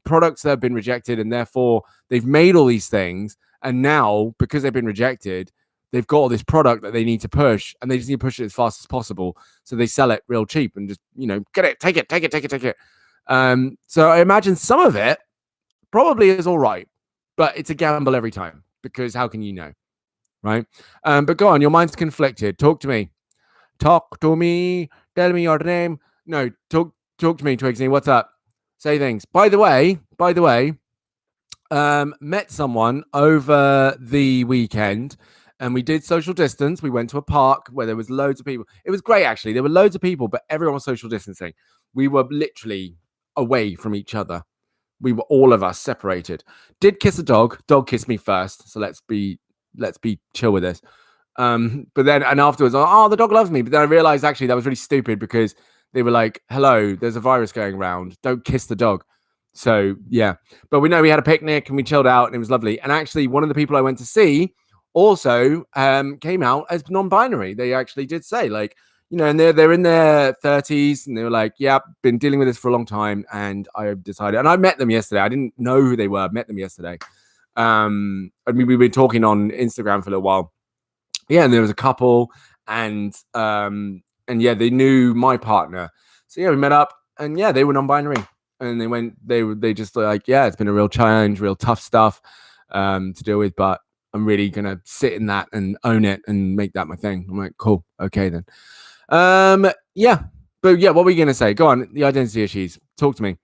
products that have been rejected, and therefore they've made all these things. And now, because they've been rejected, they've got all this product that they need to push, and they just need to push it as fast as possible. So they sell it real cheap and just, get it, take it. So I imagine some of it probably is all right, but it's a gamble every time because how can you know, right? But go on, your mind's conflicted. Talk to me. Tell me your name. No, talk to me, Twigsy. What's up? Say things. By the way, met someone over the weekend and we did social distance. We went to a park where there was loads of people. It was great, actually. There were loads of people, but everyone was social distancing. We were literally away from each other. We were all of us separated. Did kiss a dog. Dog kissed me first. So let's be chill with this. But then, and afterwards, the dog loves me. But then I realized actually that was really stupid because they were like, hello, there's a virus going around. Don't kiss the dog. So, yeah. But we had a picnic and we chilled out and it was lovely. And actually, one of the people I went to see also came out as non-binary. They actually did say, like, and they're in their 30s and they were like, yeah, been dealing with this for a long time. And I decided, and I met them yesterday. I didn't know who they were. I met them yesterday. We've been talking on Instagram for a little while. Yeah, and there was a couple and yeah, they knew my partner. So yeah, we met up and yeah, they were non-binary. And they just like, yeah, it's been a real challenge, real tough stuff to deal with. But I'm really gonna sit in that and own it and make that my thing. I'm like, cool, okay then. Yeah, but yeah, what were you gonna say? Go on, the identity issues. Talk to me.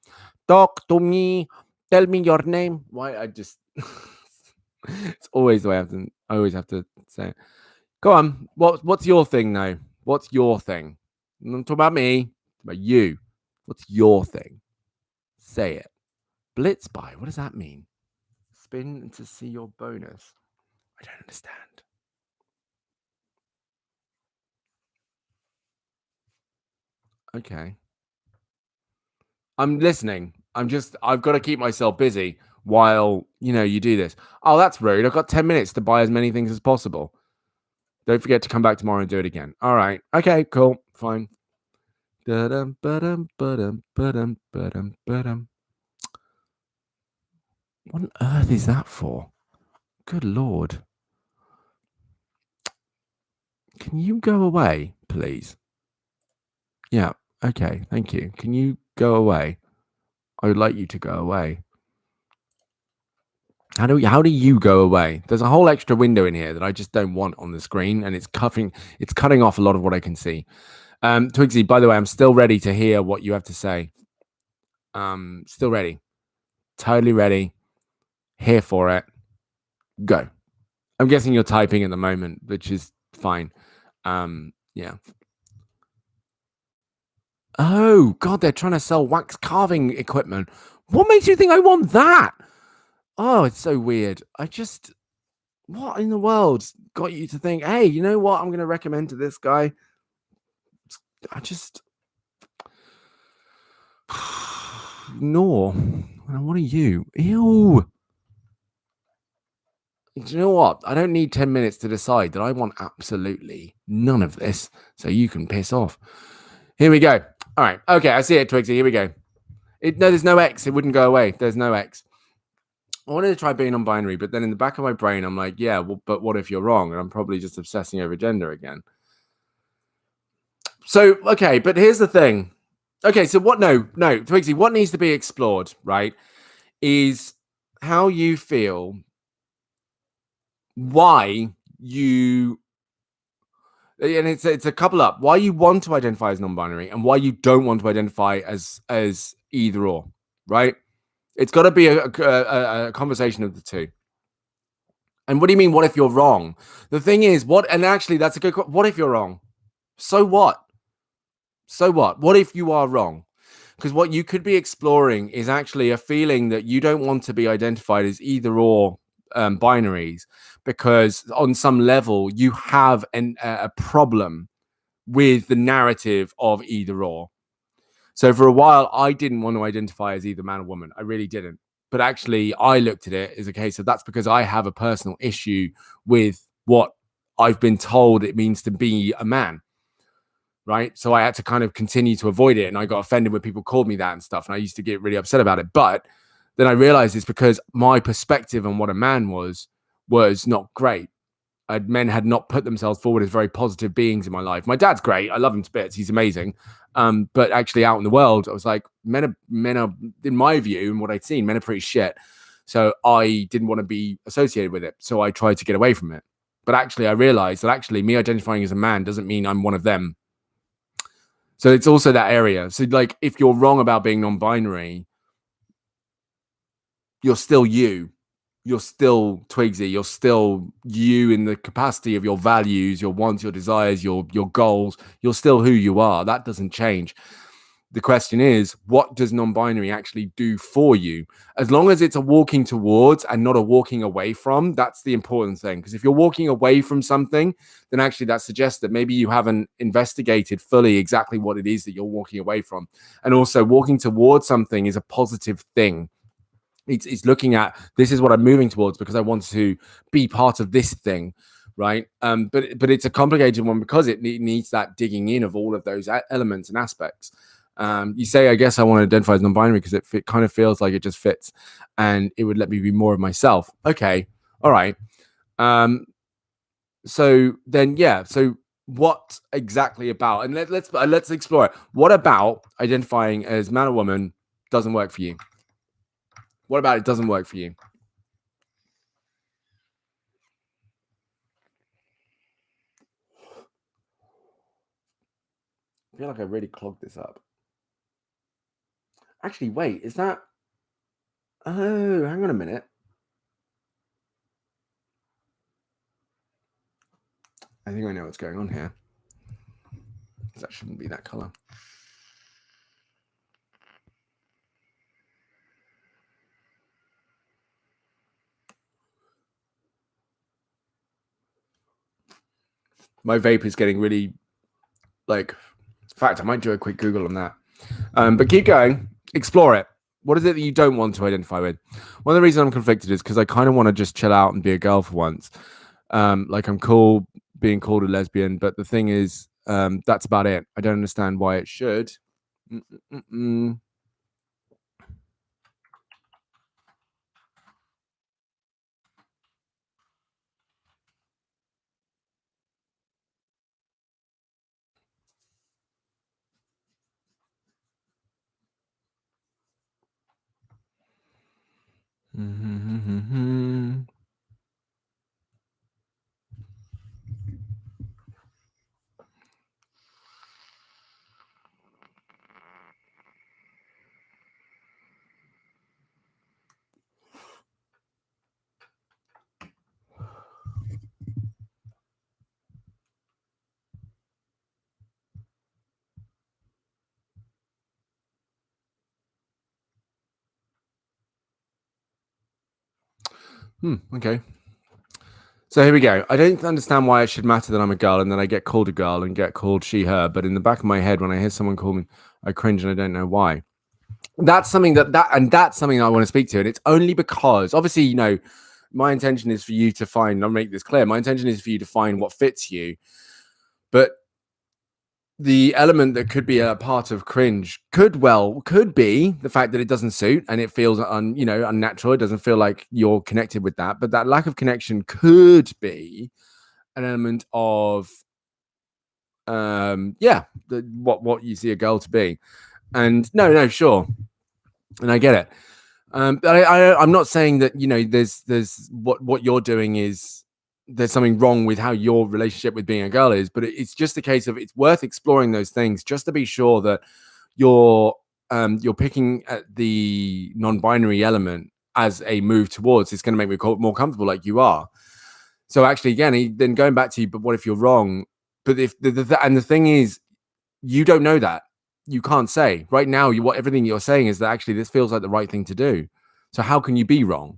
Talk to me. Tell me your name. Why I just it's always the way I always have to say it. Go on. What's your thing now? What's your thing? Don't talk about me, about you. What's your thing? Say it. Blitz buy. What does that mean? Spin to see your bonus. I don't understand. Okay. I'm listening. I've got to keep myself busy while, you do this. Oh, that's rude. I've got 10 minutes to buy as many things as possible. Don't forget to come back tomorrow and do it again. All right. Okay, cool. Fine. Ba-dum, ba-dum, ba-dum, ba-dum, ba-dum, ba-dum. What on earth is that for? Good Lord. Can you go away, please? Yeah. Okay. Thank you. Can you go away? I would like you to go away. How do you go away? There's a whole extra window in here that I just don't want on the screen, and it's cutting off a lot of what I can see. Twigsy, by the way, I'm still ready to hear what you have to say. Still ready. Totally ready. Here for it. Go. I'm guessing you're typing at the moment, which is fine. Yeah. Oh, God, they're trying to sell wax carving equipment. What makes you think I want that? Oh, it's so weird. What in the world got you to think, hey, you know what I'm going to recommend to this guy? No. What are you? Ew. Do you know what? I don't need 10 minutes to decide that I want absolutely none of this, so you can piss off. Here we go. All right. Okay, I see it, Twigsy. Here we go. No, there's no X. It wouldn't go away. There's no X. I wanted to try being non-binary, but then in the back of my brain, I'm like, yeah, well, but what if you're wrong? And I'm probably just obsessing over gender again. So, okay, but here's the thing. Okay, so no, Twigsy, what needs to be explored, right, is how you feel, why you, and it's a couple up, why you want to identify as non-binary and why you don't want to identify as either or, right? It's got to be a conversation of the two. And what do you mean, what if you're wrong? The thing is, actually, that's a good question. What if you're wrong? So what? So what? What if you are wrong? Because what you could be exploring is actually a feeling that you don't want to be identified as either or binaries, because on some level you have a problem with the narrative of either or. So for a while, I didn't want to identify as either man or woman. I really didn't. But actually, I looked at it as a case of that's because I have a personal issue with what I've been told it means to be a man. Right. So I had to kind of continue to avoid it. And I got offended when people called me that and stuff. And I used to get really upset about it. But then I realized it's because my perspective on what a man was not great. Men had not put themselves forward as very positive beings in my life. My dad's great. I love him to bits. He's amazing. But actually out in the world, I was like, men are, in my view, and what I'd seen, men are pretty shit. So I didn't want to be associated with it. So I tried to get away from it. But actually, I realized that actually me identifying as a man doesn't mean I'm one of them. So it's also that area. So like, if you're wrong about being non-binary, you're still you. You're still Twigsy. You're still you in the capacity of your values, your wants, your desires, your goals. You're still who you are. That doesn't change. The question is, what does non-binary actually do for you? As long as it's a walking towards and not a walking away from, that's the important thing. Because if you're walking away from something, then actually that suggests that maybe you haven't investigated fully exactly what it is that you're walking away from. And also, walking towards something is a positive thing. It's looking at, this is what I'm moving towards because I want to be part of this thing, right? But it's a complicated one because it needs that digging in of all of those elements and aspects. You say, I guess I want to identify as non-binary because it kind of feels like it just fits and it would let me be more of myself. Okay. All right. So then, yeah. So what exactly about, and let's explore it. What about identifying as man or woman doesn't work for you? What about it doesn't work for you? I feel like I really clogged this up. Actually, wait, is that... Oh, hang on a minute. I think I know what's going on here. That shouldn't be that color. My vape is getting really, like... In fact, I might do a quick Google on that. But keep going. Explore it. What is it that you don't want to identify with? One of the reasons I'm conflicted is because I kind of want to just chill out and be a girl for once. Like, I'm cool being called a lesbian, but the thing is, that's about it. I don't understand why it should. Okay. So here we go. I don't understand why it should matter that I'm a girl and then I get called a girl and get called she, her. But in the back of my head, when I hear someone call me, I cringe and I don't know why. That's something that's something I want to speak to. And it's only because, obviously, you know, my intention is for you to find, I'll make this clear. My intention is for you to find what fits you. But the element that could be a part of cringe could be the fact that it doesn't suit and it feels unnatural. It doesn't feel like you're connected with that. But that lack of connection could be an element of what you see a girl to be. And no, sure. And I get it. But I'm not saying that, you know, there's what you're doing is there's something wrong with how your relationship with being a girl is, but it's just a case of it's worth exploring those things just to be sure that you're picking at the non-binary element as a move towards it's going to make me more comfortable like you are. So actually, again, then going back to you, but what if you're wrong? But if the thing is, you don't know that. You can't say right now. Everything you're saying is that actually this feels like the right thing to do. So how can you be wrong?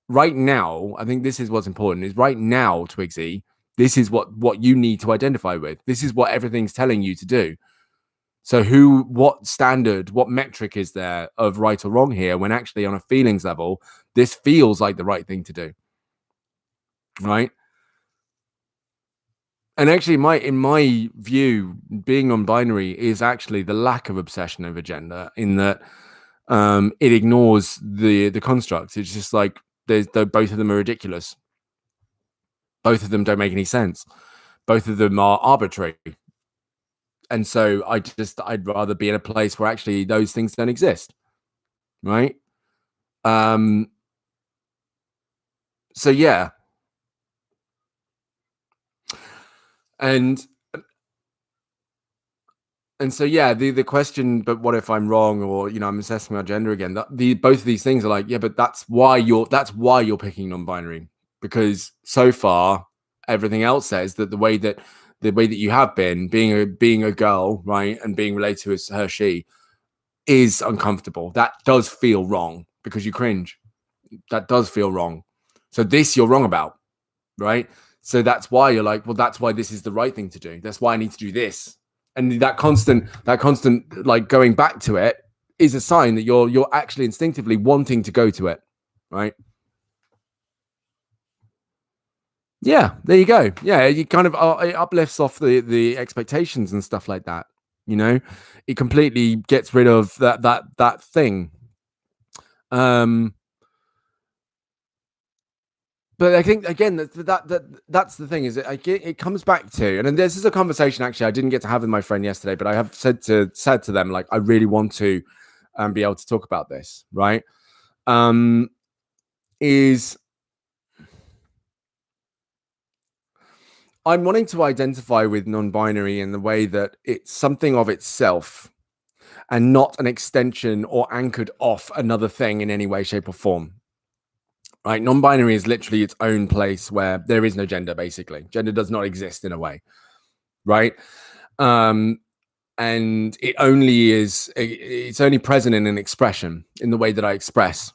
Right now, I think this is what's important. Is right now, Twigsy, this is what you need to identify with. This is what everything's telling you to do. So what standard, what metric is there of right or wrong here when actually on a feelings level, this feels like the right thing to do, right? And actually, in my view, being non-binary is actually the lack of obsession over gender, in that it ignores the construct. It's just like both of them are ridiculous. Both of them don't make any sense. Both of them are arbitrary. And so I'd rather be in a place where actually those things don't exist, right? So yeah. And so yeah, the question, but what if I'm wrong, or you know, I'm assessing my gender again? Both of these things are like, yeah, but that's why you're picking non-binary, because so far everything else says that the way that you have been being a girl, right, and being related to as her, she, is uncomfortable. That does feel wrong because you cringe. That does feel wrong. So this you're wrong about, right? So that's why you're like, well, that's why this is the right thing to do. That's why I need to do this. And that constant like going back to it is a sign that you're actually instinctively wanting to go to it, right? Yeah, there you go. Yeah, you kind of it uplifts off the expectations and stuff like that. You know, it completely gets rid of that thing. But I think again that's the thing, is it comes back to, and this is a conversation actually I didn't get to have with my friend yesterday, but I have said to them, like, I really want to be able to talk about this, right? Is I'm wanting to identify with non-binary in the way that it's something of itself and not an extension or anchored off another thing in any way, shape, or form. Right? Non-binary is literally its own place where there is no gender, basically. Gender does not exist in a way, right? And it only is, it's only present in an expression, in the way that I express,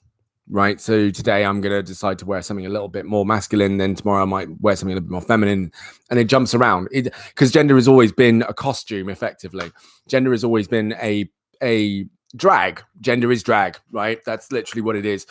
right? So today I'm going to decide to wear something a little bit more masculine, then tomorrow I might wear something a little bit more feminine, and it jumps around. Because gender has always been a costume, effectively. Gender has always been a drag. Gender is drag, right? That's literally what it is.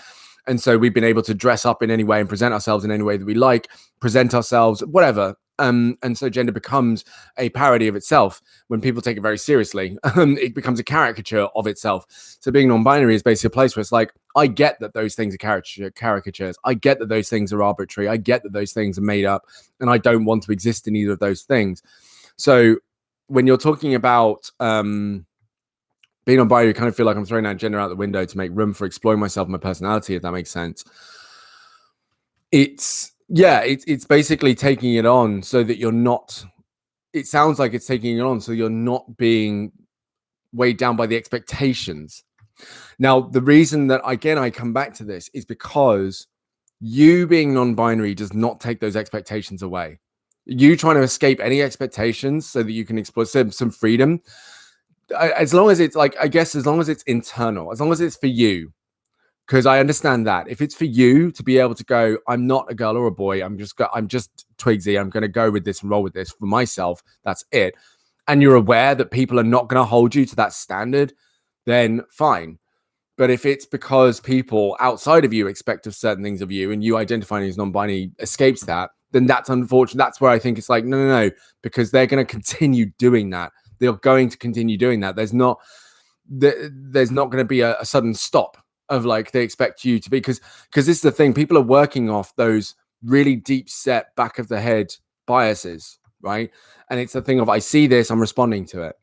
And so we've been able to dress up in any way and present ourselves in any way that we like, present ourselves, whatever. And so gender becomes a parody of itself when people take it very seriously. It becomes a caricature of itself. So being non-binary is basically a place where it's like, I get that those things are caricatures. I get that those things are arbitrary. I get that those things are made up, and I don't want to exist in either of those things. So when you're talking about being non-binary, you kind of feel like I'm throwing that gender out the window to make room for exploring myself and my personality, if that makes sense. It's basically taking it on so that you're not, it sounds like it's taking it on so you're not being weighed down by the expectations. Now, the reason that, again, I come back to this is because you being non-binary does not take those expectations away. You trying to escape any expectations so that you can explore some freedom, as long as it's like, I guess, as long as it's internal, as long as it's for you. Because I understand that if it's for you to be able to go, I'm not a girl or a boy, I'm just Twigsy, I'm going to go with this and roll with this for myself, that's it. And you're aware that people are not going to hold you to that standard, then fine. But if it's because people outside of you expect of certain things of you and you identifying as non-binary escapes that, then that's unfortunate. That's where I think it's like, no, because they're going to continue doing that. They're going to continue doing that. There's not going to be a sudden stop of like they expect you to be, because this is the thing, people are working off those really deep set back of the head biases, right? And it's the thing of, I see this, I'm responding to it,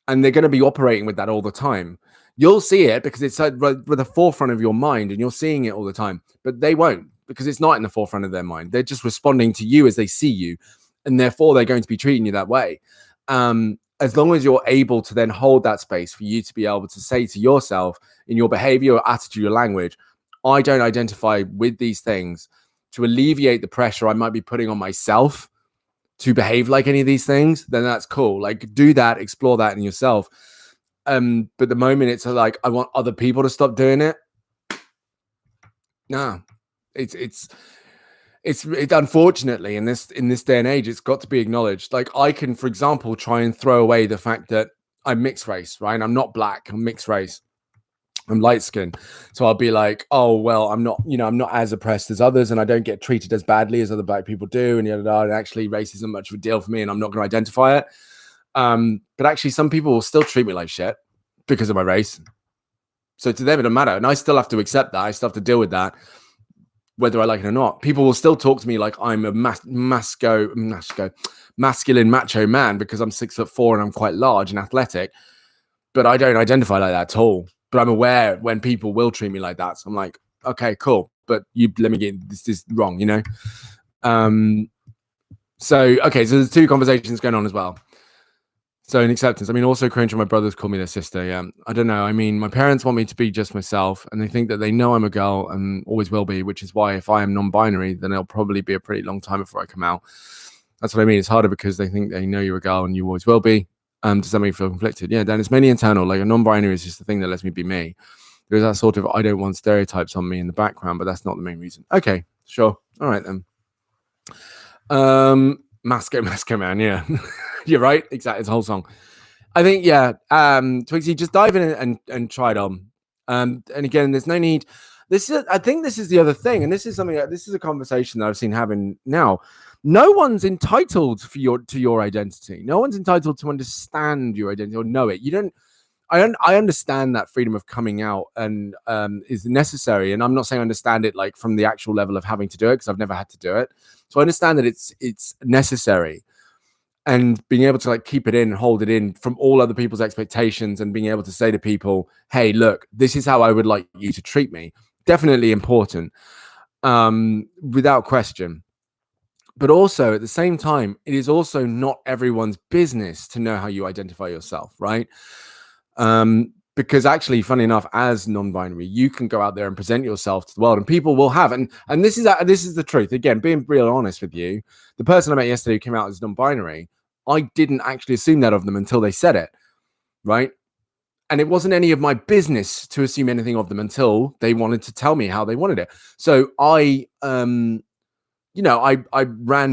and they're going to be operating with that all the time. You'll see it because it's with the forefront of your mind and you're seeing it all the time, but they won't, because it's not in the forefront of their mind. They're just responding to you as they see you, and therefore they're going to be treating you that way. As long as you're able to then hold that space for you to be able to say to yourself in your behavior, your attitude, your language, I don't identify with these things, to alleviate the pressure I might be putting on myself to behave like any of these things, then that's cool. Like, do that, explore that in yourself. But the moment it's like, I want other people to stop doing it. No, it's unfortunately in this day and age, it's got to be acknowledged. Like, I can, for example, try and throw away the fact that I'm mixed race, right? I'm not black, I'm mixed race, I'm light skinned. So I'll be like, oh, well, I'm not as oppressed as others, and I don't get treated as badly as other black people do. And and actually race isn't much of a deal for me, and I'm not going to identify it. But actually some people will still treat me like shit because of my race. So to them, it doesn't matter. And I still have to accept that. I still have to deal with that, whether I like it or not. People will still talk to me like I'm a masculine macho man because I'm 6'4" and I'm quite large and athletic, but I don't identify like that at all. But I'm aware when people will treat me like that. So I'm like, okay, cool. But let me get this is wrong, you know? So there's two conversations going on as well. So in acceptance, I mean, also cringe when my brothers call me their sister. Yeah, I don't know. I mean, my parents want me to be just myself, and they think that they know I'm a girl and always will be, which is why if I am non-binary, then it'll probably be a pretty long time before I come out. That's what I mean. It's harder because they think they know you're a girl and you always will be. Does that make me feel conflicted? Yeah, Dan, it's mainly internal. Like, a non-binary is just the thing that lets me be me. There's that sort of, I don't want stereotypes on me in the background, but that's not the main reason. Okay, sure. All right then. Masco man, yeah. You're right, exactly. It's a whole song. I think, yeah. Twigsy, just dive in and try it on. And again, there's no need. I think this is the other thing, and this is something. This is a conversation that I've seen having now. No one's entitled to your identity. No one's entitled to understand your identity or know it. You don't. I understand that freedom of coming out and is necessary, and I'm not saying understand it like from the actual level of having to do it, because I've never had to do it. So I understand that it's necessary, and being able to like keep it in and hold it in from all other people's expectations, and being able to say to people, hey, look, this is how I would like you to treat me. Definitely important, without question. But also at the same time, it is also not everyone's business to know how you identify yourself, right? Because actually, funny enough, as non-binary, you can go out there and present yourself to the world, and people will have. And this is the truth. Again, being real honest with you, the person I met yesterday who came out as non-binary, I didn't actually assume that of them until they said it, right? And it wasn't any of my business to assume anything of them until they wanted to tell me how they wanted it. So I ran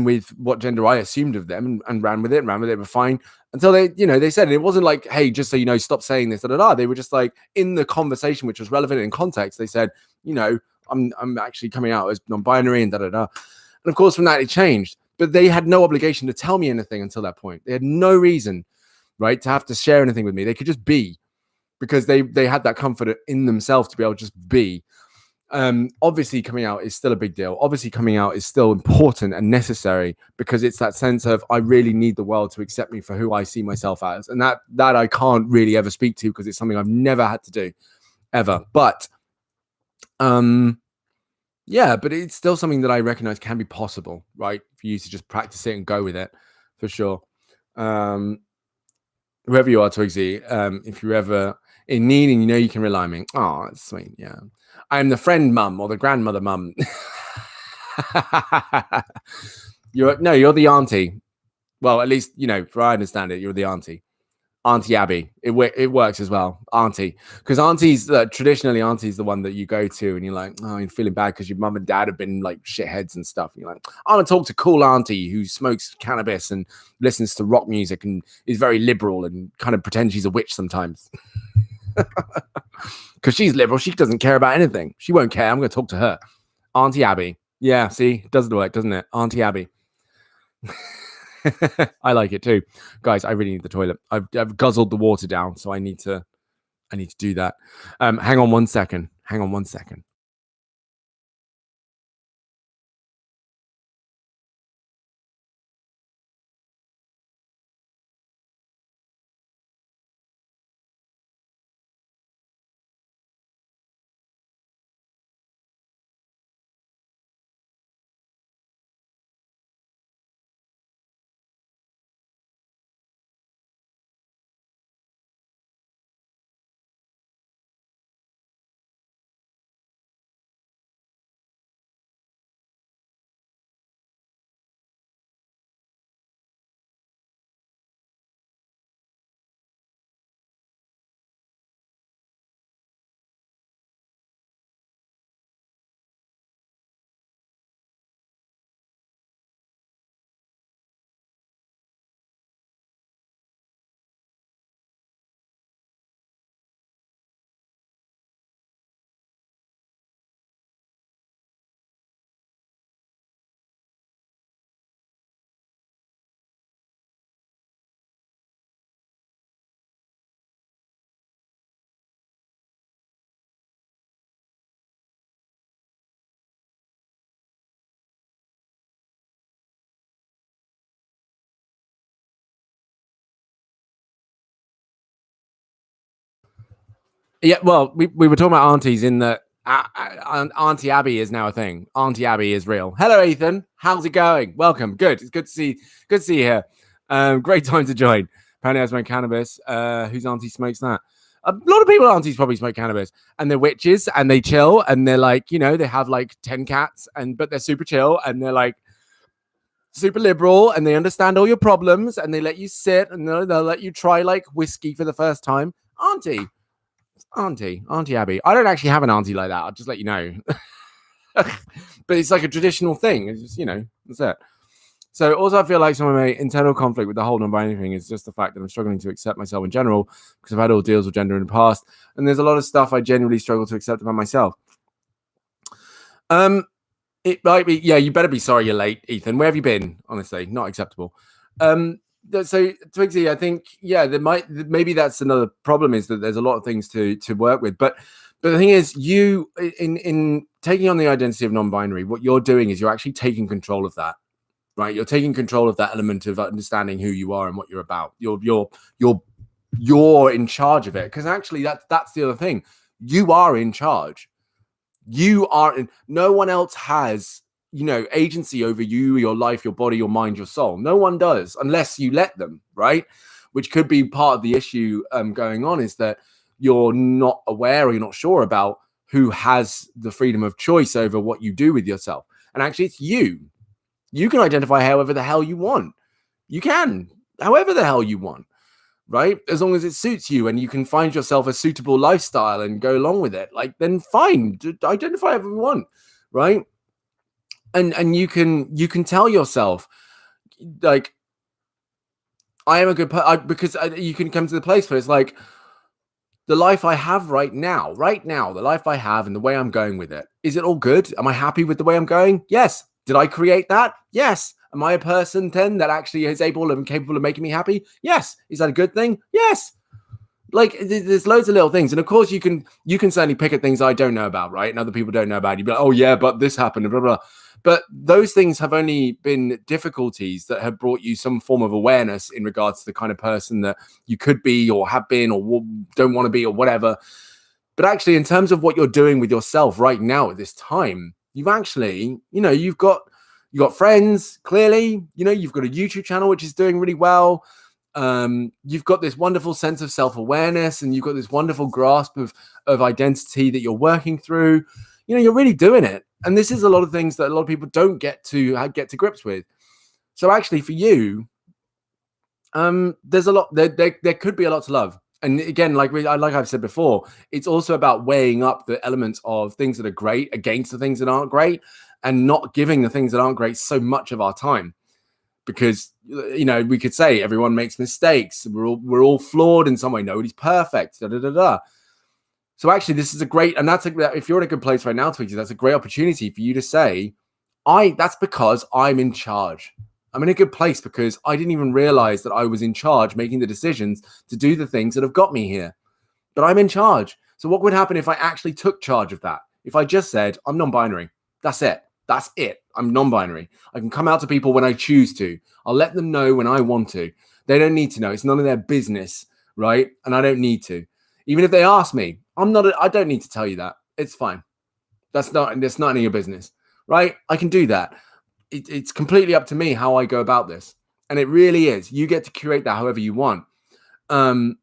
with what gender I assumed of them and ran with it, were fine until they said it. It wasn't like, hey, just so you know, stop saying this, They were just like, in the conversation, which was relevant in context, they said, I'm actually coming out as non-binary and And of course, from that, it changed. But they had no obligation to tell me anything until that point. They had no reason, right, to have to share anything with me. They could just be, because they had that comfort in themselves to be able to just be. Obviously coming out is still a big deal. Obviously coming out is still important and necessary, because it's that sense of, I really need the world to accept me for who I see myself as. And that I can't really ever speak to, because it's something I've never had to do ever. But but it's still something that I recognize can be possible, right? For you to just practice it and go with it, for sure. Whoever you are, Twigsy, if you're ever in need and you can rely on me. Oh, that's sweet. Yeah. I am the friend mum or the grandmother mum. You're the auntie. Well, at least, for I understand it, you're the auntie. Auntie Abby. It works as well. Auntie. Because traditionally, auntie's the one that you go to and you're like, oh, you're feeling bad because your mum and dad have been like shitheads and stuff. And you're like, I'm going to talk to cool auntie who smokes cannabis and listens to rock music and is very liberal and kind of pretends she's a witch sometimes. Because she's liberal. She doesn't care about anything. She won't care. I'm going to talk to her. Auntie Abby. Yeah, see? It doesn't work, doesn't it? Auntie Abby. I like it too. Guys, I really need the toilet. I've guzzled the water down, so I need to do that. Hang on one second. Yeah, well, we were talking about aunties in that Auntie Abby is now a thing. Auntie Abby is real. Hello, Ethan. How's it going? Welcome. Good. It's good to see you here. Great time to join. Apparently I smoke cannabis. Whose auntie smokes that? A lot of people aunties probably smoke cannabis, and they're witches and they chill and they're like, they have like 10 cats but they're super chill and they're like super liberal and they understand all your problems and they let you sit and they'll let you try like whiskey for the first time. Auntie Abby. I don't actually have an auntie like that. I'll just let you know. But it's like a traditional thing. It's just, that's it. So also I feel like some of my internal conflict with the whole non-binary thing is just the fact that I'm struggling to accept myself in general because I've had all deals with gender in the past. And there's a lot of stuff I genuinely struggle to accept about myself. It might be, you better be sorry you're late, Ethan. Where have you been? Honestly, not acceptable. So Twigsy, I think, maybe that's another problem, is that there's a lot of things to work with. But the thing is, you in taking on the identity of non-binary, what you're doing is you're actually taking control of that, right? You're taking control of that element of understanding who you are and what you're about. You're in charge of it, because actually that's the other thing. You are in charge. No one else has agency over you, your life, your body, your mind, your soul. No one does, unless you let them, right? Which could be part of the issue going on, is that you're not aware or you're not sure about who has the freedom of choice over what you do with yourself. And actually, it's you. You can identify however the hell you want. You can, however the hell you want, right? As long as it suits you and you can find yourself a suitable lifestyle and go along with it, like, then fine, identify however you want, right? And you can tell yourself, like, I am a good person, because you can come to the place where it's like, the life I have right now, the life I have and the way I'm going with it, is it all good? Am I happy with the way I'm going? Yes. Did I create that? Yes. Am I a person then that actually is able and capable of making me happy? Yes. Is that a good thing? Yes. Like, there's loads of little things, and of course you can certainly pick at things I don't know about, right? And other people don't know about. You'd be like, oh yeah, but this happened, and blah blah. But those things have only been difficulties that have brought you some form of awareness in regards to the kind of person that you could be or have been or don't want to be or whatever. But actually, in terms of what you're doing with yourself right now at this time, you've actually, you've got friends, clearly, you've got a YouTube channel which is doing really well. You've got this wonderful sense of self-awareness, and you've got this wonderful grasp of identity that you're working through. You're really doing it. And this is a lot of things that a lot of people don't get to grips with. So actually, for you, there's a lot. There could be a lot to love. And again, like I've said before, it's also about weighing up the elements of things that are great against the things that aren't great, and not giving the things that aren't great so much of our time. Because we could say everyone makes mistakes. We're all flawed in some way. Nobody's perfect. Da da da da. So actually, this is a great, and if you're in a good place right now, Tweety, that's a great opportunity for you to say, that's because I'm in charge. I'm in a good place because I didn't even realize that I was in charge, making the decisions to do the things that have got me here. But I'm in charge. So what would happen if I actually took charge of that? If I just said, I'm non-binary. That's it. That's it. I'm non-binary. I can come out to people when I choose to. I'll let them know when I want to. They don't need to know. It's none of their business, right? And I don't need to. Even if they ask me, I don't need to tell you that. It's fine. That's not any of your business, right? I can do that. It's completely up to me how I go about this. And it really is. You get to curate that however you want. And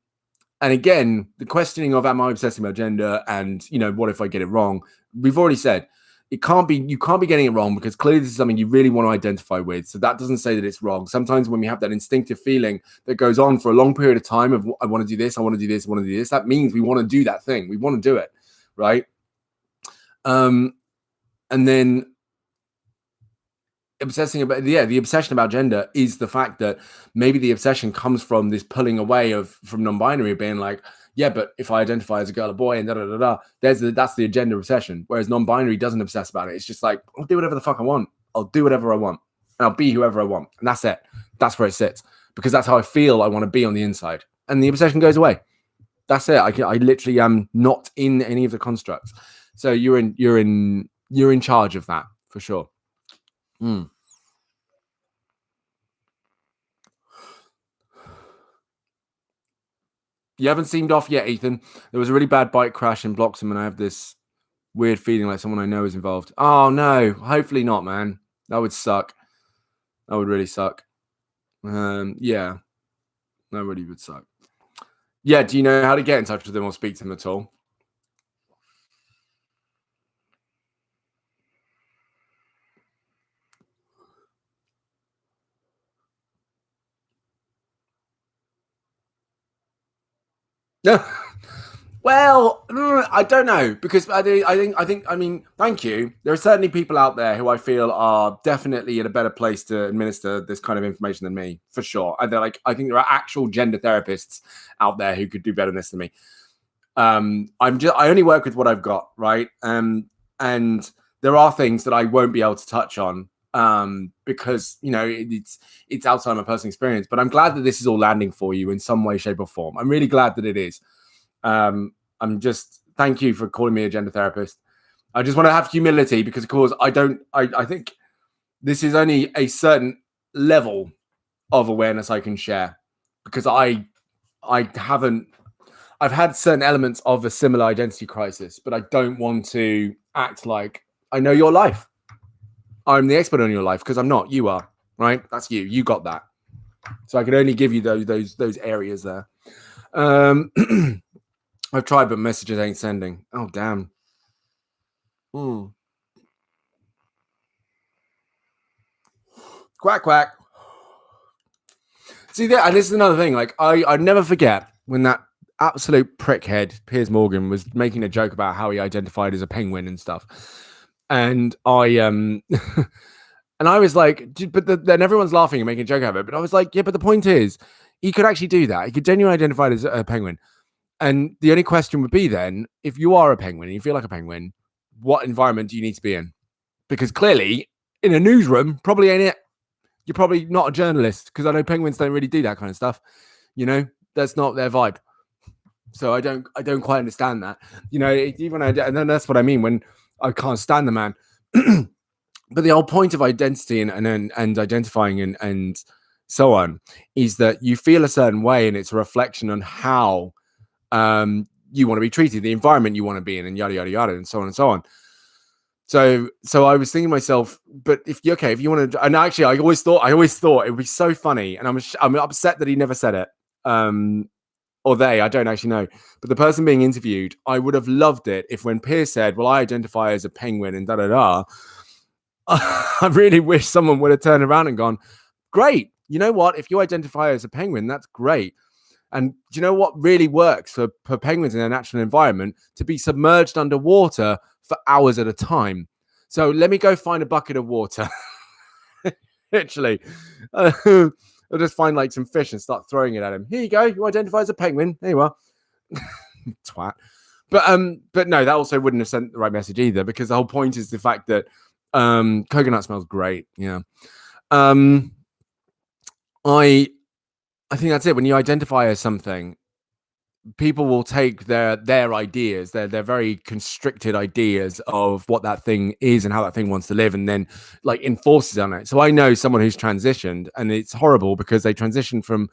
again, the questioning of, am I obsessing about gender, and what if I get it wrong? We've already said you can't be getting it wrong, because clearly this is something you really want to identify with. So that doesn't say that it's wrong. Sometimes when we have that instinctive feeling that goes on for a long period of time of, I want to do this, I want to do this, I want to do this, that means we want to do that thing. We want to do it, right? And then the obsession about gender is the fact that maybe the obsession comes from this pulling away from non-binary, being like, yeah, but if I identify as a girl or boy and that's the agenda obsession. Whereas non-binary doesn't obsess about it. It's just like, I'll do whatever the fuck I want. I'll do whatever I want. And I'll be whoever I want. And that's it. That's where it sits. Because that's how I feel I want to be on the inside. And the obsession goes away. That's it. I literally am not in any of the constructs. So you're in charge of that for sure. You haven't seemed off yet, Ethan. There was a really bad bike crash in Bloxham, and I have this weird feeling like someone I know is involved. Oh no, hopefully not, man. That would suck. That would really suck. Yeah, that really would suck. Yeah, do you know how to get in touch with them or speak to them at all? Yeah. Well, I don't know, because I mean, thank you. There are certainly people out there who I feel are definitely in a better place to administer this kind of information than me, for sure. I think there are actual gender therapists out there who could do better than this than me. I only work with what I've got, right? And there are things that I won't be able to touch on because it's outside my personal experience. But I'm glad that this is all landing for you in some way, shape, or form. I'm really glad that it is. Thank you for calling me a gender therapist. I just want to have humility, because of course I think this is only a certain level of awareness I can share, because I've had certain elements of a similar identity crisis, but I don't want to act like I know your life. I'm the expert on your life because I'm not. You are, right? That's you. You got that. So I can only give you those areas there. I've tried, but messages ain't sending. Oh damn. Quack quack. See that, and this is another thing. Like I never forget when that absolute prickhead Piers Morgan was making a joke about how he identified as a penguin and stuff, and I and I was like, but then everyone's laughing and making a joke out of it. But I was like, yeah, but the point is, he could actually do that. He could genuinely identify as a penguin, and the only question would be then, if you are a penguin and you feel like a penguin, what environment do you need to be in? Because clearly, in a newsroom, probably ain't it. You're probably not a journalist because I know penguins don't really do that kind of stuff. You know, that's not their vibe. So I don't quite understand that. You know, even and then that's what I mean when I can't stand the man. But the whole point of identity and identifying and so on is that you feel a certain way, and it's a reflection on how you want to be treated, the environment you want to be in, and yada yada yada, and so on and so on. So I was thinking to myself, but if you want to, and actually I always thought it would be so funny, and I'm upset that he never said it, or they, I don't actually know, but the person being interviewed, I would have loved it if when Piers said, well, I identify as a penguin and da da da, I really wish someone would have turned around and gone, great, you know what, if you identify as a penguin, that's great. And do you know what really works for penguins in their natural environment? To be submerged underwater for hours at a time. So let me go find a bucket of water. Literally. I'll just find like some fish and start throwing it at him. Here you go. You identify as a penguin. There you are. Twat. But no, that also wouldn't have sent the right message either, because the whole point is the fact that coconut smells great. Yeah. I think that's it. When you identify as something, people will take their ideas, their very constricted ideas of what that thing is and how that thing wants to live, and then like enforces on it. So I know someone who's transitioned, and it's horrible because they transitioned from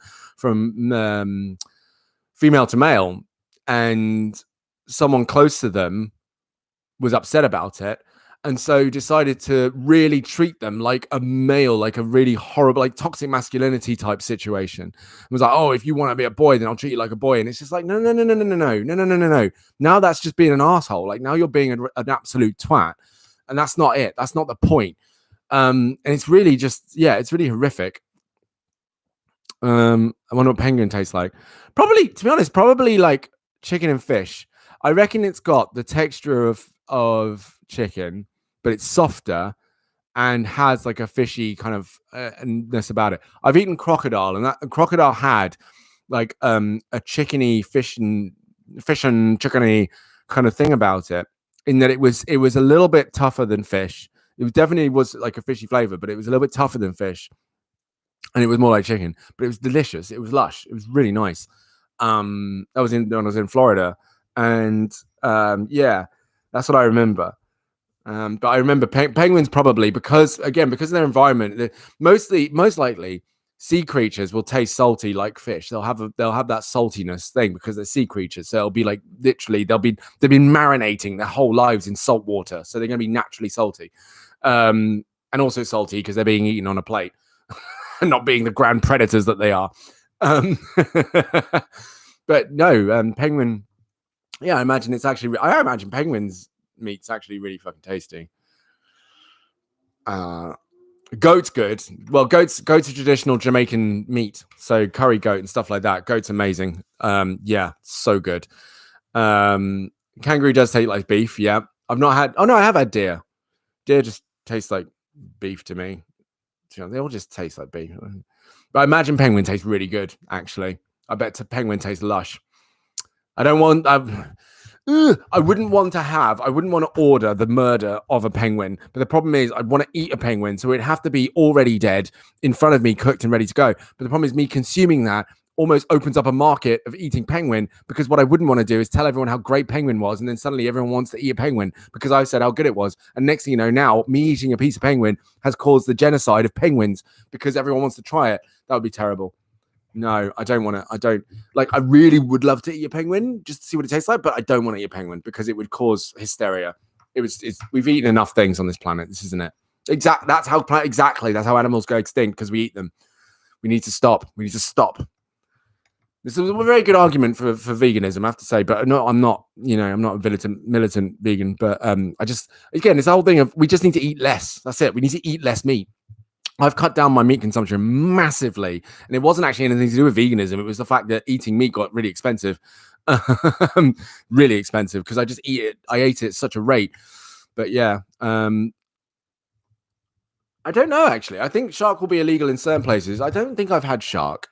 female to male, and someone close to them was upset about it, and so decided to really treat them like a male, like a really horrible, like toxic masculinity type situation. It was like, oh, if you want to be a boy, then I'll treat you like a boy. And it's just like, no. Now that's just being an asshole. Like now you're being an absolute twat, and that's not it. That's not the point. And it's really just, yeah, it's really horrific. I wonder what penguin tastes like. Probably, to be honest, probably like chicken and fish. I reckon it's got the texture of chicken, but it's softer and has like a fishy kind of ness about it. I've eaten crocodile, and that crocodile had like a chickeny fish and chickeny kind of thing about it, in that it was a little bit tougher than fish. It definitely was like a fishy flavor, but it was a little bit tougher than fish, and it was more like chicken. But it was delicious. It was lush. It was really nice. That was when I was in Florida, and yeah, that's what I remember. But I remember penguins probably because of their environment. Most likely, sea creatures will taste salty like fish. They'll have that saltiness thing because they're sea creatures. So it'll be like literally they've been marinating their whole lives in salt water, so they're going to be naturally salty, and also salty because they're being eaten on a plate and not being the grand predators that they are. But no, penguin. Yeah, I imagine penguins meat's actually really fucking tasty. Goat's good. Well, goat's a traditional Jamaican meat, so curry goat and stuff like that. Goat's amazing. Yeah, so good. Kangaroo does taste like beef. Yeah, I've not had. Oh no, I have had deer. Deer just tastes like beef to me. You know, they all just taste like beef. But I imagine penguin tastes really good. Actually, I bet penguin tastes lush. I wouldn't want to order the murder of a penguin, but the problem is I'd want to eat a penguin, so it'd have to be already dead in front of me, cooked and ready to go. But the problem is me consuming that almost opens up a market of eating penguin, because what I wouldn't want to do is tell everyone how great penguin was, and then suddenly everyone wants to eat a penguin because I said how good it was. And next thing you know, now me eating a piece of penguin has caused the genocide of penguins because everyone wants to try it. That would be terrible. No, I don't want to. I really would love to eat a penguin just to see what it tastes like, but I don't want to eat a penguin because it would cause hysteria. We've eaten enough things on this planet. This isn't it. Exactly. That's how animals go extinct, because we eat them. We need to stop. This is a very good argument for veganism, I have to say, but no, I'm not a militant vegan, but I just, again, this whole thing of we just need to eat less. That's it. We need to eat less meat. I've cut down my meat consumption massively, and it wasn't actually anything to do with veganism. It was the fact that eating meat got really expensive, really expensive, because I just eat it. I ate it at such a rate. But yeah, I don't know, actually. I think shark will be illegal in certain places. I don't think I've had shark.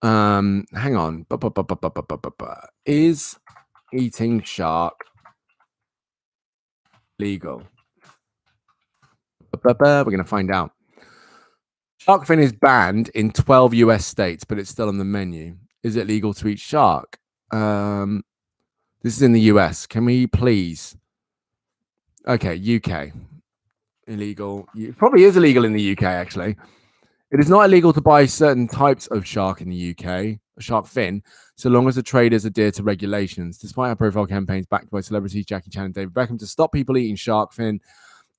Hang on. Is eating shark legal? We're going to find out. Shark fin is banned in 12 US states, but it's still on the menu. Is it legal to eat shark? This is in the US. Can we please? Okay, UK. Illegal. It probably is illegal in the UK, actually. It is not illegal to buy certain types of shark in the UK, a shark fin, so long as the traders adhere to regulations. Despite high-profile campaigns backed by celebrities Jackie Chan and David Beckham to stop people eating shark fin,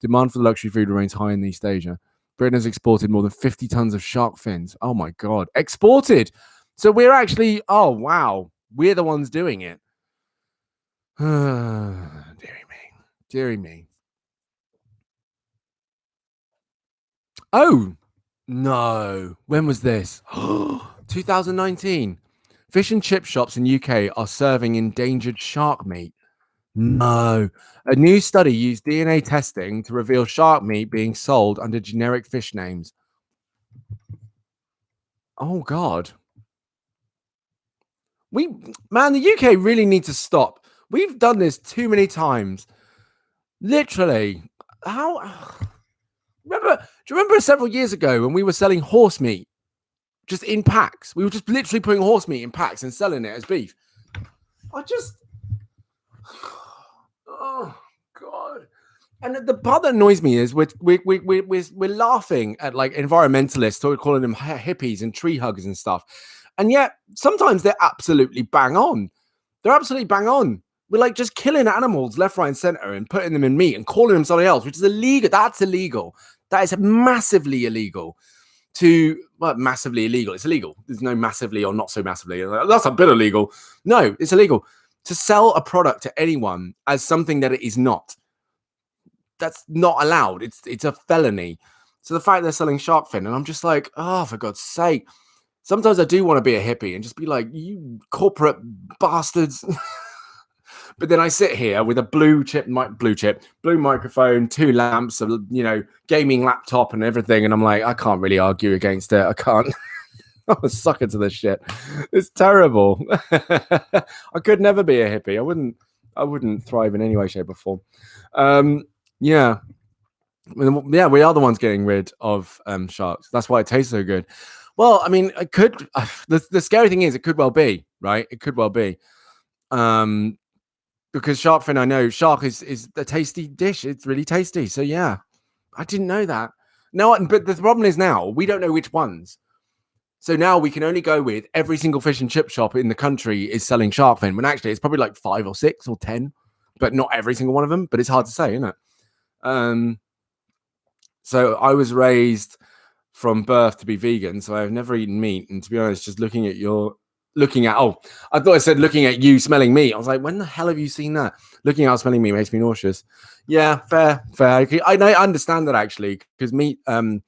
demand for the luxury food remains high in East Asia. Britain has exported more than 50 tons of shark fins. Oh, my God. Exported! So we're actually... Oh, wow. We're the ones doing it. Deary me. Oh, no. When was this? 2019. Fish and chip shops in UK are serving endangered shark meat. No. A new study used DNA testing to reveal shark meat being sold under generic fish names. Oh, God. The UK really needs to stop. We've done this too many times. Literally. Do you remember several years ago when we were selling horse meat just in packs? We were just literally putting horse meat in packs and selling it as beef. Oh, God. And the part that annoys me is we're laughing at like environmentalists, or calling them hippies and tree huggers and stuff. And yet sometimes they're absolutely bang on. We're like just killing animals left, right, and center and putting them in meat and calling them something else, which is illegal. That's illegal. That is massively illegal. Massively illegal. It's illegal. There's no massively or not so massively. That's a bit illegal. No, it's illegal to sell a product to anyone as something that it is not. That's not allowed. It's a felony. So the fact they're selling shark fin, and I'm just like, oh, for God's sake. Sometimes I do want to be a hippie and just be like, you corporate bastards. But then I sit here with a blue microphone, 2 lamps, gaming laptop and everything. And I'm like, I can't really argue against it. I can't. I'm a sucker to this shit. It's terrible. I could never be a hippie. I wouldn't thrive in any way, shape, or form. Yeah, we are the ones getting rid of sharks. That's why it tastes so good. Well, I mean, it could. The scary thing is, it could well be, right? It could well be. Because shark fin, I know shark is a tasty dish. It's really tasty. So yeah, I didn't know that. No, but the problem is now we don't know which ones. So now we can only go with every single fish and chip shop in the country is selling shark fin. When actually it's probably like 5 or 6 or 10, but not every single one of them. But it's hard to say, isn't it? So I was raised from birth to be vegan, so I've never eaten meat. And to be honest, just looking at I thought I said looking at you smelling meat. I was like, when the hell have you seen that? Looking at smelling meat makes me nauseous. Yeah, fair. I understand that, actually, because meat, taking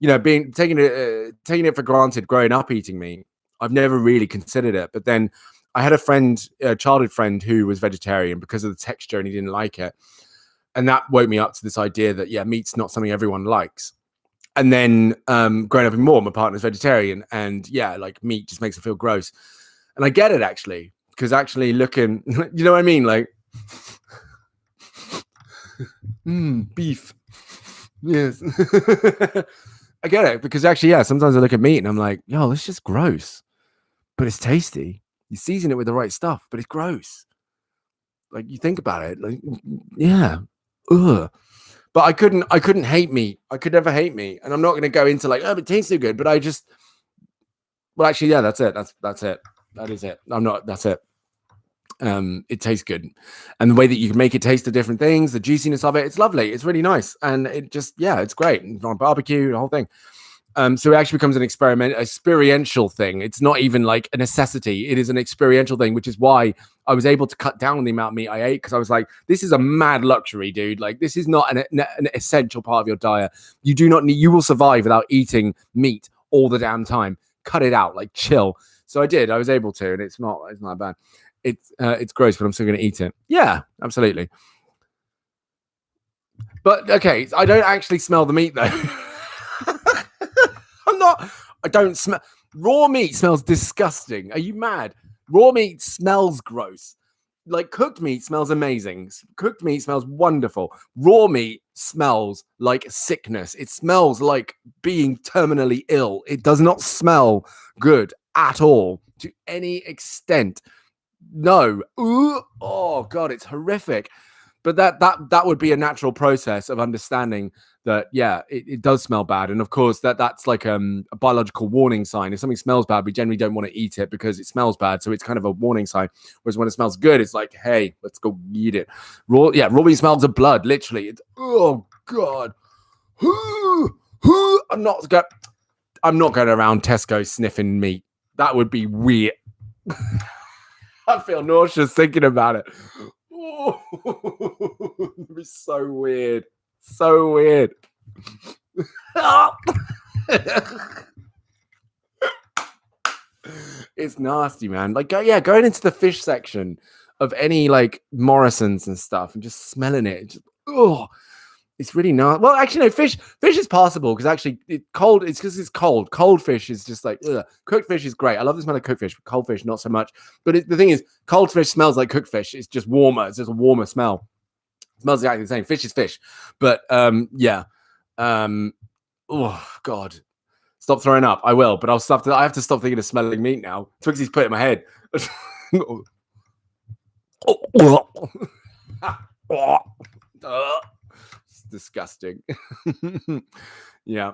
it for granted growing up eating meat, I've never really considered it. But then I had a childhood friend who was vegetarian because of the texture and he didn't like it. And that woke me up to this idea that, yeah, meat's not something everyone likes. And then growing up in more, my partner's vegetarian, and yeah, like meat just makes it feel gross. And I get it, actually, because actually looking, you know what I mean? Like, beef. Yes. I get it, because actually, yeah, sometimes I look at meat and I'm like, yo, this is just gross, but it's tasty. You season it with the right stuff, but it's gross. Like, you think about it, like, yeah, ugh. But I couldn't hate meat. I could never hate meat. And I'm not going to go into like, oh, it tastes so good. But well, actually, yeah, that's it. That's it. That is it. That's it. It tastes good, and the way that you can make it taste the different things, the juiciness of it, it's lovely. It's really nice, and it just it's great. It's on barbecue, the whole thing. So it actually becomes an experiential thing. It's not even like a necessity. It is an experiential thing, which is why I was able to cut down on the amount of meat I ate, because I was like, this is a mad luxury, dude. Like, this is not an essential part of your diet. You do not need. You will survive without eating meat all the damn time. Cut it out. Like, chill. So I did. I was able to, and it's not bad. It's gross, but I'm still going to eat it. Yeah, absolutely. But okay, I don't actually smell the meat though. I don't smell. Raw meat smells disgusting. Are you mad? Raw meat smells gross. Like, cooked meat smells amazing. Cooked meat smells wonderful. Raw meat smells like sickness. It smells like being terminally ill. It does not smell good at all to any extent. No. Ooh, oh God, it's horrific. But that would be a natural process of understanding that, it does smell bad. And of course, that's like a biological warning sign. If something smells bad, we generally don't want to eat it because it smells bad. So it's kind of a warning sign. Whereas when it smells good, it's like, hey, let's go eat it. Raw meat smells of blood, literally. It's, oh God. I'm not going around Tesco sniffing meat. That would be weird. I feel nauseous thinking about it. Oh, it'd be so weird. So weird. It's nasty, man. Like, going into the fish section of any like Morrison's and stuff and just smelling it. It's really not. Well, actually, no. Fish is passable because actually, it's because it's cold. Cold fish is just like, ugh. Cooked fish is great. I love the smell of cooked fish, but cold fish not so much. But the thing is, cold fish smells like cooked fish. It's just warmer. It's just a warmer smell. It smells exactly the same. Fish is fish. But oh God, stop throwing up. I will, but I have to stop thinking of smelling meat now. Twixie's put it in my head. Disgusting. yeah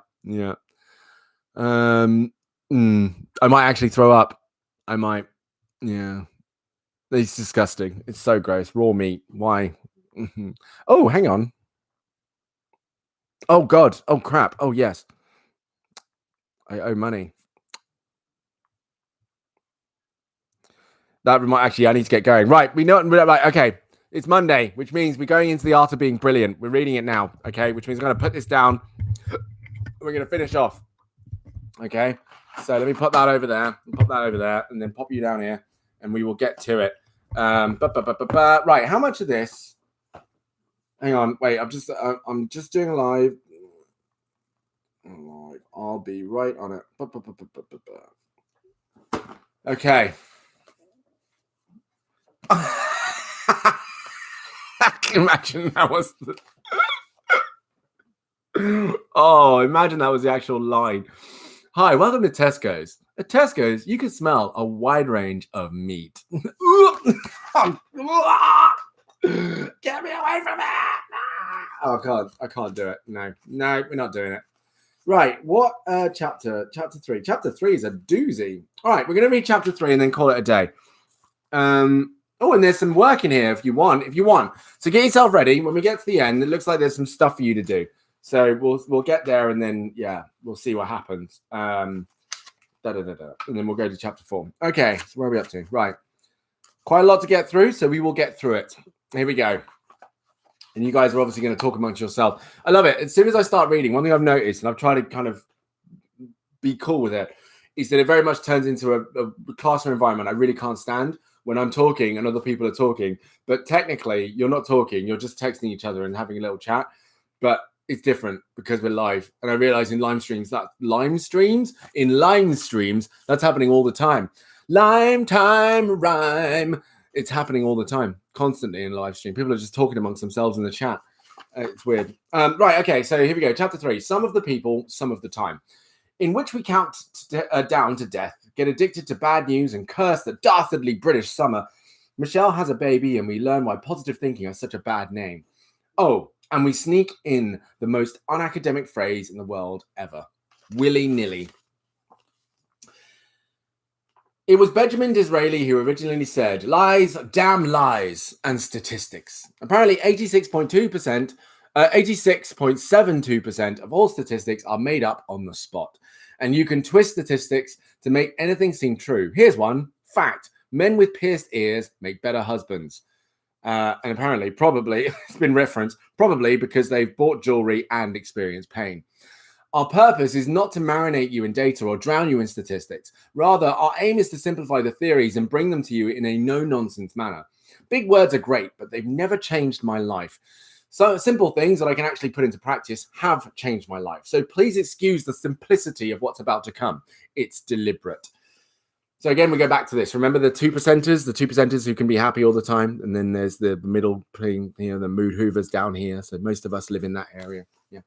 I might actually throw up. I might. It's disgusting. It's so gross. Raw meat, why? Oh, hang on. Oh God. Oh crap. Oh yes, I owe money. That might actually, I need to get going. Right, right, okay. It's Monday, which means we're going into the art of being brilliant. We're reading it now, okay? Which means I'm going to put this down. We're going to finish off, okay? So let me put that over there, and then pop you down here, and we will get to it. Right, how much of this? Hang on, wait. I'm just doing live. I'll be right on it. Okay. I can imagine that was imagine that was the actual line. Hi, welcome to Tesco's. At Tesco's, you can smell a wide range of meat. Get me away from it! Oh, I can't do it. No, we're not doing it. Right, what chapter? Chapter 3. Chapter 3 is a doozy. All right, we're going to read chapter 3 and then call it a day. Oh, and there's some work in here if you want. So get yourself ready. When we get to the end, it looks like there's some stuff for you to do. So we'll get there and then we'll see what happens. And then we'll go to chapter 4. Okay, so where are we up to? Right. Quite a lot to get through, so we will get through it. Here we go. And you guys are obviously going to talk amongst yourselves. I love it. As soon as I start reading, one thing I've noticed, and I've tried to kind of be cool with it, is that it very much turns into a classroom environment I really can't stand when I'm talking and other people are talking. But technically, you're not talking. You're just texting each other and having a little chat. But it's different because we're live. And I realize in live streams, that's happening all the time. Lime time rhyme. It's happening all the time, constantly in live stream. People are just talking amongst themselves in the chat. It's weird. Right, okay, so here we go. Chapter 3, some of the people, some of the time. In which we count down to death, get addicted to bad news and curse the dastardly British summer. Michelle has a baby and we learn why positive thinking has such a bad name. Oh, and we sneak in the most unacademic phrase in the world ever. Willy-nilly. It was Benjamin Disraeli who originally said, lies, damn lies, and statistics. Apparently 86.72% of all statistics are made up on the spot. And you can twist statistics to make anything seem true. Here's one. Fact. Men with pierced ears make better husbands. And apparently, probably, it's been referenced, probably because they've bought jewelry and experienced pain. Our purpose is not to marinate you in data or drown you in statistics. Rather, our aim is to simplify the theories and bring them to you in a no-nonsense manner. Big words are great, but they've never changed my life. So simple things that I can actually put into practice have changed my life. So please excuse the simplicity of what's about to come. It's deliberate. So again, we go back to this. Remember the two percenters who can be happy all the time. And then there's the middle thing, the mood hoovers down here. So most of us live in that area. Yeah.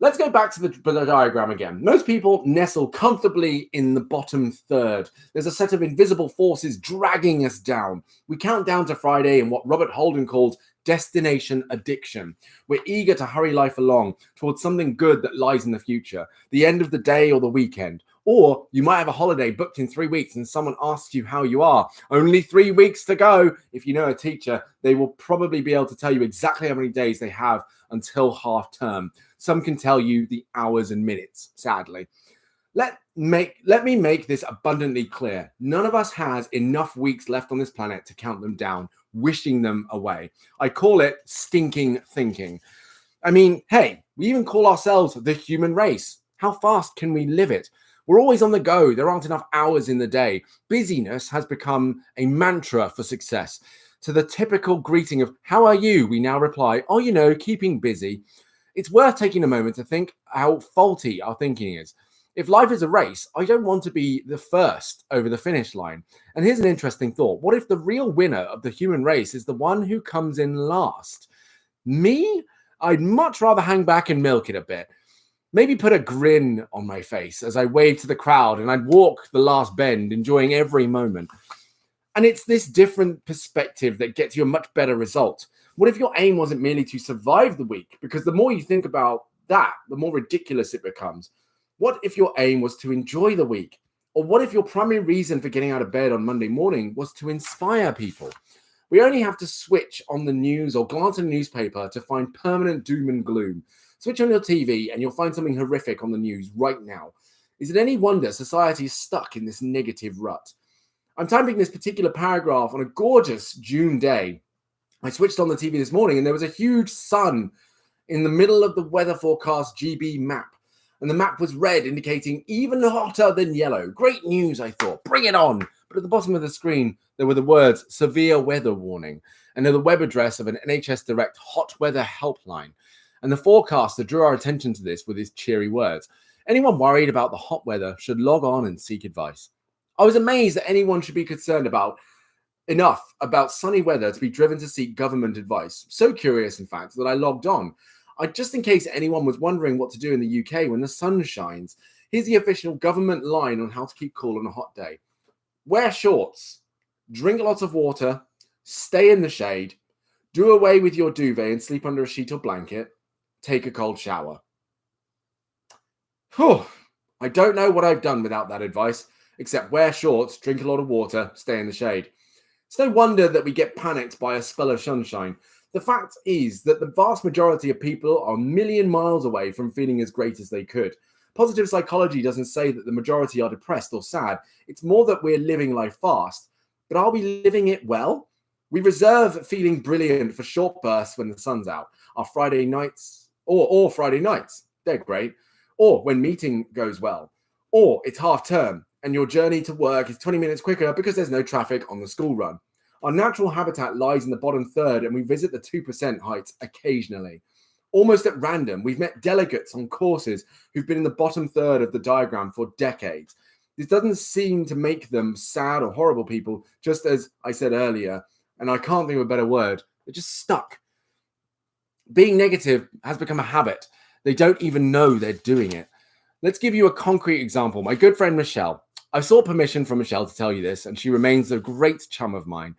Let's go back to the diagram again. Most people nestle comfortably in the bottom third. There's a set of invisible forces dragging us down. We count down to Friday in what Robert Holden called destination addiction. We're eager to hurry life along towards something good that lies in the future, the end of the day or the weekend. Or you might have a holiday booked in 3 weeks and someone asks you how you are. Only 3 weeks to go. If you know a teacher, they will probably be able to tell you exactly how many days they have until half term. Some can tell you the hours and minutes, sadly. Let me make this abundantly clear. None of us has enough weeks left on this planet to count them down, wishing them away. I call it stinking thinking. I mean, hey, we even call ourselves the human race. How fast can we live it? We're always on the go. There aren't enough hours in the day. Busyness has become a mantra for success. To the typical greeting of, how are you? We now reply, oh, keeping busy. It's worth taking a moment to think how faulty our thinking is. If life is a race, I don't want to be the first over the finish line. And here's an interesting thought. What if the real winner of the human race is the one who comes in last? Me? I'd much rather hang back and milk it a bit. Maybe put a grin on my face as I wave to the crowd and I'd walk the last bend, enjoying every moment. And it's this different perspective that gets you a much better result. What if your aim wasn't merely to survive the week? Because the more you think about that, the more ridiculous it becomes. What if your aim was to enjoy the week? Or what if your primary reason for getting out of bed on Monday morning was to inspire people? We only have to switch on the news or glance at a newspaper to find permanent doom and gloom. Switch on your TV and you'll find something horrific on the news right now. Is it any wonder society is stuck in this negative rut? I'm typing this particular paragraph on a gorgeous June day. I switched on the TV this morning and there was a huge sun in the middle of the weather forecast GB map. And the map was red, indicating even hotter than yellow. Great news, I thought. Bring it on. But at the bottom of the screen, there were the words severe weather warning and the web address of an NHS Direct hot weather helpline. And the forecaster drew our attention to this with his cheery words. Anyone worried about the hot weather should log on and seek advice. I was amazed that anyone should be concerned enough about sunny weather to be driven to seek government advice. So curious, in fact, that I logged on. Just in case anyone was wondering what to do in the UK when the sun shines, here's the official government line on how to keep cool on a hot day. Wear shorts, drink lots of water, stay in the shade, do away with your duvet and sleep under a sheet or blanket, take a cold shower. Whew. I don't know what I've done without that advice, except wear shorts, drink a lot of water, stay in the shade. It's no wonder that we get panicked by a spell of sunshine. The fact is that the vast majority of people are a million miles away from feeling as great as they could. Positive psychology doesn't say that the majority are depressed or sad. It's more that we're living life fast. But are we living it well? We reserve feeling brilliant for short bursts when the sun's out. Our Friday nights, or Friday nights, they're great. Or when meeting goes well. Or it's half term and your journey to work is 20 minutes quicker because there's no traffic on the school run. Our natural habitat lies in the bottom third and we visit the 2% heights occasionally. Almost at random, we've met delegates on courses who've been in the bottom third of the diagram for decades. This doesn't seem to make them sad or horrible people, just as I said earlier, and I can't think of a better word, they're just stuck. Being negative has become a habit. They don't even know they're doing it. Let's give you a concrete example. My good friend Michelle. I sought permission from Michelle to tell you this, and she remains a great chum of mine.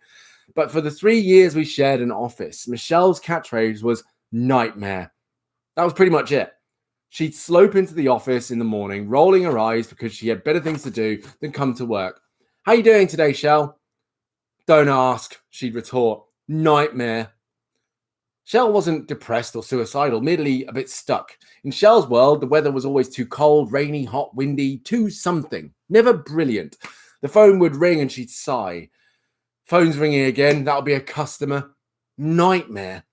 But for the 3 years we shared an office, Michelle's catchphrase was nightmare. That was pretty much it. She'd slope into the office in the morning, rolling her eyes because she had better things to do than come to work. How you doing today, Shell? Don't ask, she'd retort. Nightmare. Shell wasn't depressed or suicidal, merely a bit stuck. In Shell's world, the weather was always too cold, rainy, hot, windy, too something. Never brilliant. The phone would ring and she'd sigh. Phone's ringing again, that'll be a customer. Nightmare.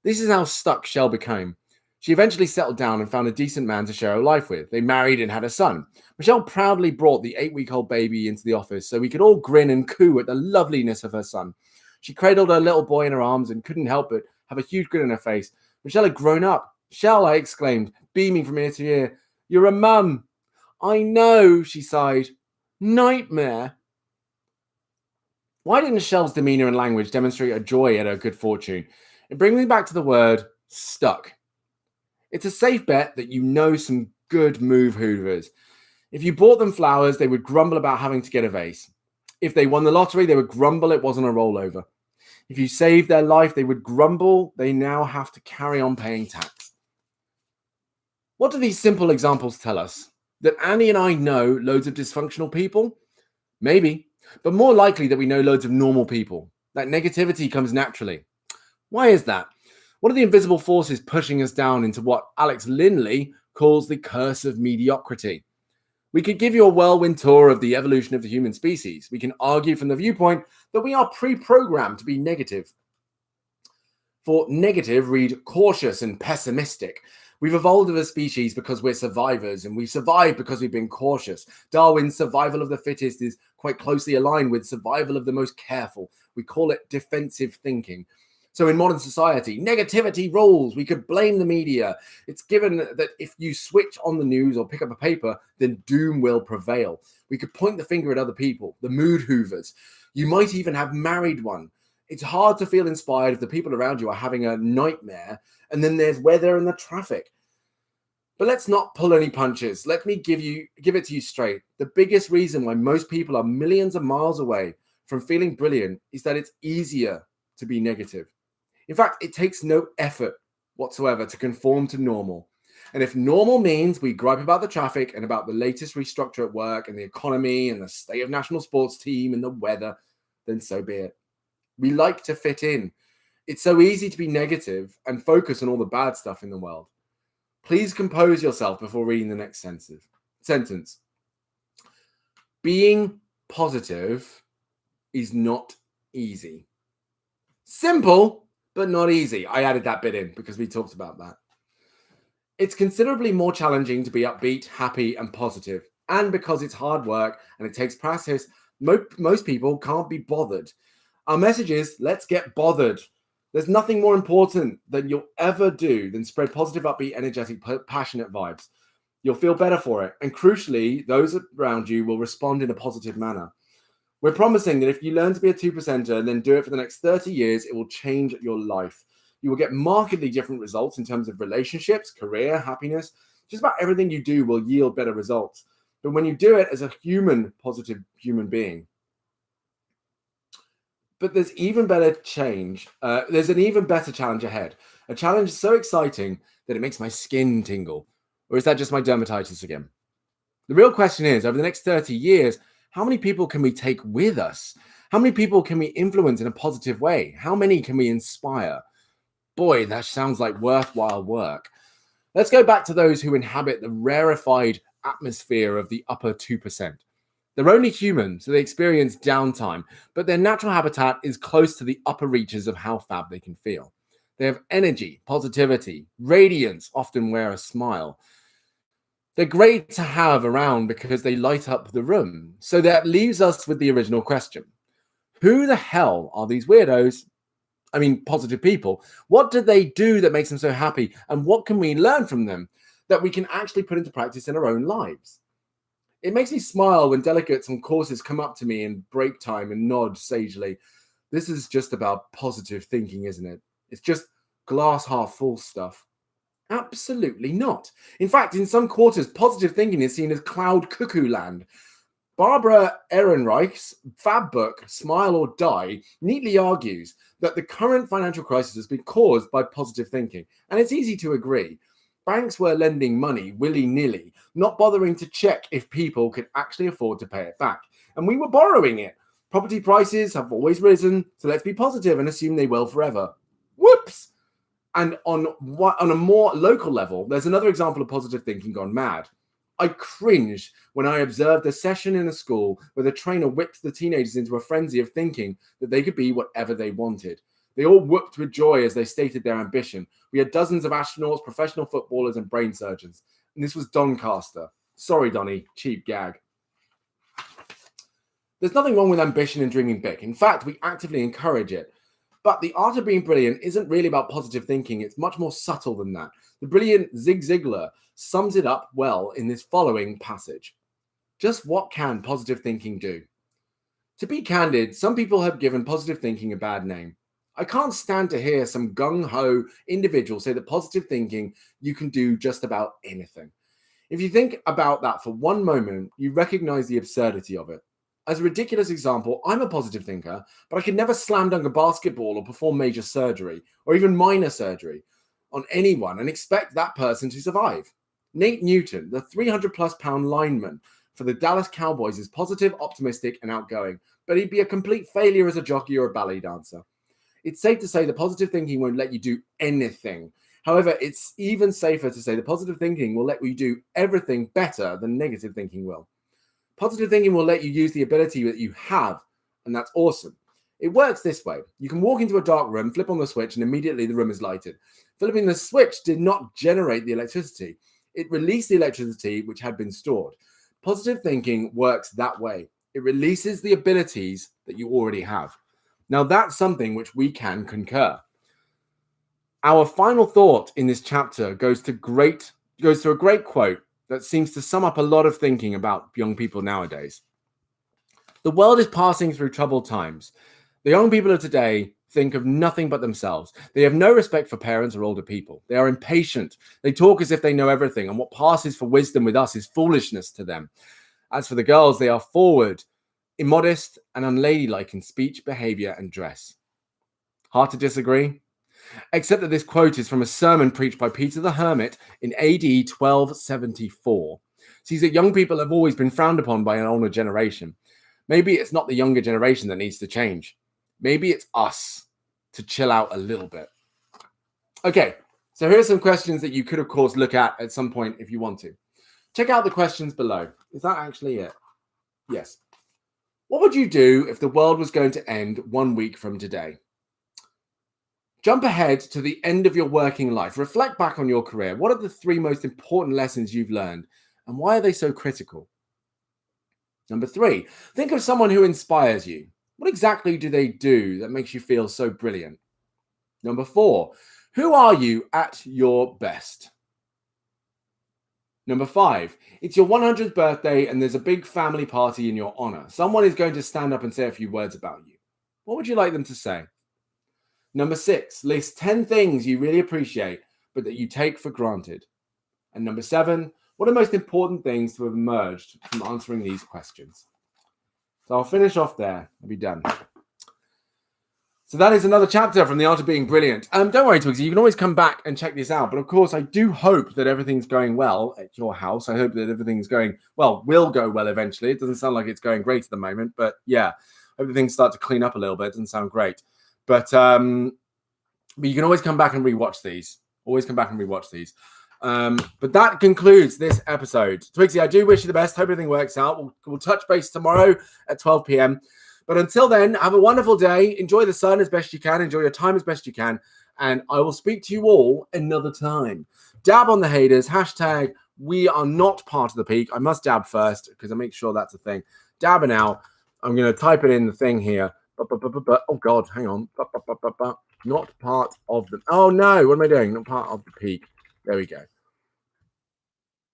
This is how stuck Shell became. She eventually settled down and found a decent man to share her life with. They married and had a son. Michelle proudly brought the 8-week-old baby into the office so we could all grin and coo at the loveliness of her son. She cradled her little boy in her arms and couldn't help but have a huge grin on her face. Michelle had grown up. Shell, I exclaimed, beaming from ear to ear. You're a mum. I know, she sighed. Nightmare. Why didn't Shell's demeanor and language demonstrate a joy at her good fortune? It brings me back to the word stuck. It's a safe bet that you know some good move hoovers. If you bought them flowers, they would grumble about having to get a vase. If they won the lottery, they would grumble it wasn't a rollover. If you saved their life, they would grumble they now have to carry on paying tax. What do these simple examples tell us? That Annie and I know loads of dysfunctional people? Maybe, but more likely that we know loads of normal people. That negativity comes naturally. Why is that? What are the invisible forces pushing us down into what Alex Linley calls the curse of mediocrity? We could give you a whirlwind tour of the evolution of the human species. We can argue from the viewpoint that we are pre-programmed to be negative. For negative, read cautious and pessimistic. We've evolved as a species because we're survivors, and we've survived because we've been cautious. Darwin's survival of the fittest is quite closely aligned with survival of the most careful. We call it defensive thinking. So in modern society, negativity rules. We could blame the media. It's given that if you switch on the news or pick up a paper, then doom will prevail. We could point the finger at other people, the mood hoovers. You might even have married one. It's hard to feel inspired if the people around you are having a nightmare, and then there's weather and the traffic. But let's not pull any punches. Let me give it to you straight. The biggest reason why most people are millions of miles away from feeling brilliant is that it's easier to be negative. In fact, it takes no effort whatsoever to conform to normal. And if normal means we gripe about the traffic and about the latest restructure at work and the economy and the state of national sports team and the weather, then so be it. We like to fit in. It's so easy to be negative and focus on all the bad stuff in the world. Please compose yourself before reading the next sentence. Being positive is not easy. Simple, but not easy. I added that bit in because we talked about that. It's considerably more challenging to be upbeat, happy, and positive. And because it's hard work and it takes practice, most people can't be bothered. Our message is, let's get bothered. There's nothing more important than you'll ever do than spread positive, upbeat, energetic, passionate vibes. You'll feel better for it. And crucially, those around you will respond in a positive manner. We're promising that if you learn to be a 2%er and then do it for the next 30 years, it will change your life. You will get markedly different results in terms of relationships, career, happiness. Just about everything you do will yield better results. But when you do it as a positive human being. But there's an even better challenge ahead. A challenge so exciting that it makes my skin tingle. Or is that just my dermatitis again? The real question is, over the next 30 years, how many people can we take with us? How many people can we influence in a positive way? How many can we inspire? Boy, that sounds like worthwhile work. Let's go back to those who inhabit the rarefied atmosphere of the upper 2%. They're only human, so they experience downtime, but their natural habitat is close to the upper reaches of how fab they can feel. They have energy, positivity, radiance, often wear a smile. They're great to have around because they light up the room. So that leaves us with the original question. Who the hell are these weirdos? I mean, positive people. What do they do that makes them so happy? And what can we learn from them that we can actually put into practice in our own lives? It makes me smile when delegates on courses come up to me in break time and nod sagely. This is just about positive thinking, isn't it? It's just glass half full stuff. Absolutely not. In fact, in some quarters, positive thinking is seen as cloud cuckoo land. Barbara Ehrenreich's fab book, Smile or Die, neatly argues that the current financial crisis has been caused by positive thinking. And it's easy to agree. Banks were lending money willy-nilly, not bothering to check if people could actually afford to pay it back. and we were borrowing it. Property prices have always risen, so let's be positive and assume they will forever. Whoops! And on a more local level, there's another example of positive thinking gone mad. I cringed when I observed a session in a school where the trainer whipped the teenagers into a frenzy of thinking that they could be whatever they wanted. They all whooped with joy as they stated their ambition. We had dozens of astronauts, professional footballers, and brain surgeons. And this was Doncaster. Sorry, Donny, cheap gag. There's nothing wrong with ambition and dreaming big. In fact, we actively encourage it. But the art of being brilliant isn't really about positive thinking. It's much more subtle than that. The brilliant Zig Ziglar sums it up well in this following passage. Just what can positive thinking do? To be candid, some people have given positive thinking a bad name. I can't stand to hear some gung-ho individual say that positive thinking, you can do just about anything. If you think about that for one moment, you recognize the absurdity of it. As a ridiculous example, I'm a positive thinker, but I can never slam dunk a basketball or perform major surgery, or even minor surgery, on anyone and expect that person to survive. Nate Newton, the 300-plus pound lineman for the Dallas Cowboys, is positive, optimistic, and outgoing, but he'd be a complete failure as a jockey or a ballet dancer. It's safe to say that positive thinking won't let you do anything. However, it's even safer to say that positive thinking will let you do everything better than negative thinking will. Positive thinking will let you use the ability that you have, and that's awesome. It works this way. You can walk into a dark room, flip on the switch, and immediately the room is lighted. Flipping the switch did not generate the electricity. It released the electricity which had been stored. Positive thinking works that way. It releases the abilities that you already have. Now, that's something which we can concur. Our final thought in this chapter goes to a great quote that seems to sum up a lot of thinking about young people nowadays. The world is passing through troubled times. The young people of today think of nothing but themselves. They have no respect for parents or older people. They are impatient. They talk as if they know everything, and what passes for wisdom with us is foolishness to them. As for the girls, they are forward, immodest, and unladylike in speech, behavior, and dress. Hard to disagree? Except that this quote is from a sermon preached by Peter the Hermit in AD 1274. Sees that young people have always been frowned upon by an older generation. Maybe it's not the younger generation that needs to change. Maybe it's us to chill out a little bit. Okay, so here are some questions that you could, of course, look at some point if you want to. Check out the questions below. Is that actually it? Yes. What would you do if the world was going to end 1 week from today? Jump ahead to the end of your working life. Reflect back on your career. What are the 3 most important lessons you've learned, and why are they so critical? Number 3, think of someone who inspires you. What exactly do they do that makes you feel so brilliant? Number 4, who are you at your best? Number 5, it's your 100th birthday and there's a big family party in your honor. Someone is going to stand up and say a few words about you. What would you like them to say? Number 6, list 10 things you really appreciate, but that you take for granted. And number 7, what are the most important things to have emerged from answering these questions? So I'll finish off there. I'll be done. So that is another chapter from The Art of Being Brilliant. Don't worry, Twigsy, you can always come back and check this out. But of course, I do hope that everything's going well at your house. I hope that everything's going, well, will go well eventually. It doesn't sound like it's going great at the moment. But yeah, hope things start to clean up a little bit. It doesn't sound great. But you can always come back and rewatch these. Always come back and rewatch these. But that concludes this episode. Twigsy, I do wish you the best. Hope everything works out. We'll touch base tomorrow at 12 p.m. But until then, have a wonderful day. Enjoy the sun as best you can. Enjoy your time as best you can. And I will speak to you all another time. Dab on the haters. Hashtag we are not part of the peak. I must dab first because I make sure that's a thing. Dabbing out. I'm going to type it in the thing here. Oh, God, hang on. Not part of the... Oh, no. What am I doing? Not part of the peak. There we go.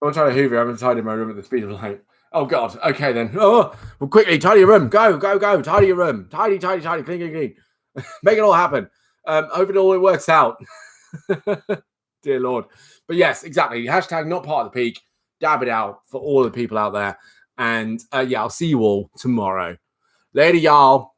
I'm trying to hoover. I haven't tidied my room at the speed of light. Oh, God. Okay, then. Oh, well, quickly, tidy your room. Go. Tidy your room. Tidy. Clean. Make it all happen. Hope it all works out. Dear Lord. But yes, exactly. Hashtag not part of the peak. Dab it out for all the people out there. And yeah, I'll see you all tomorrow. Later, y'all.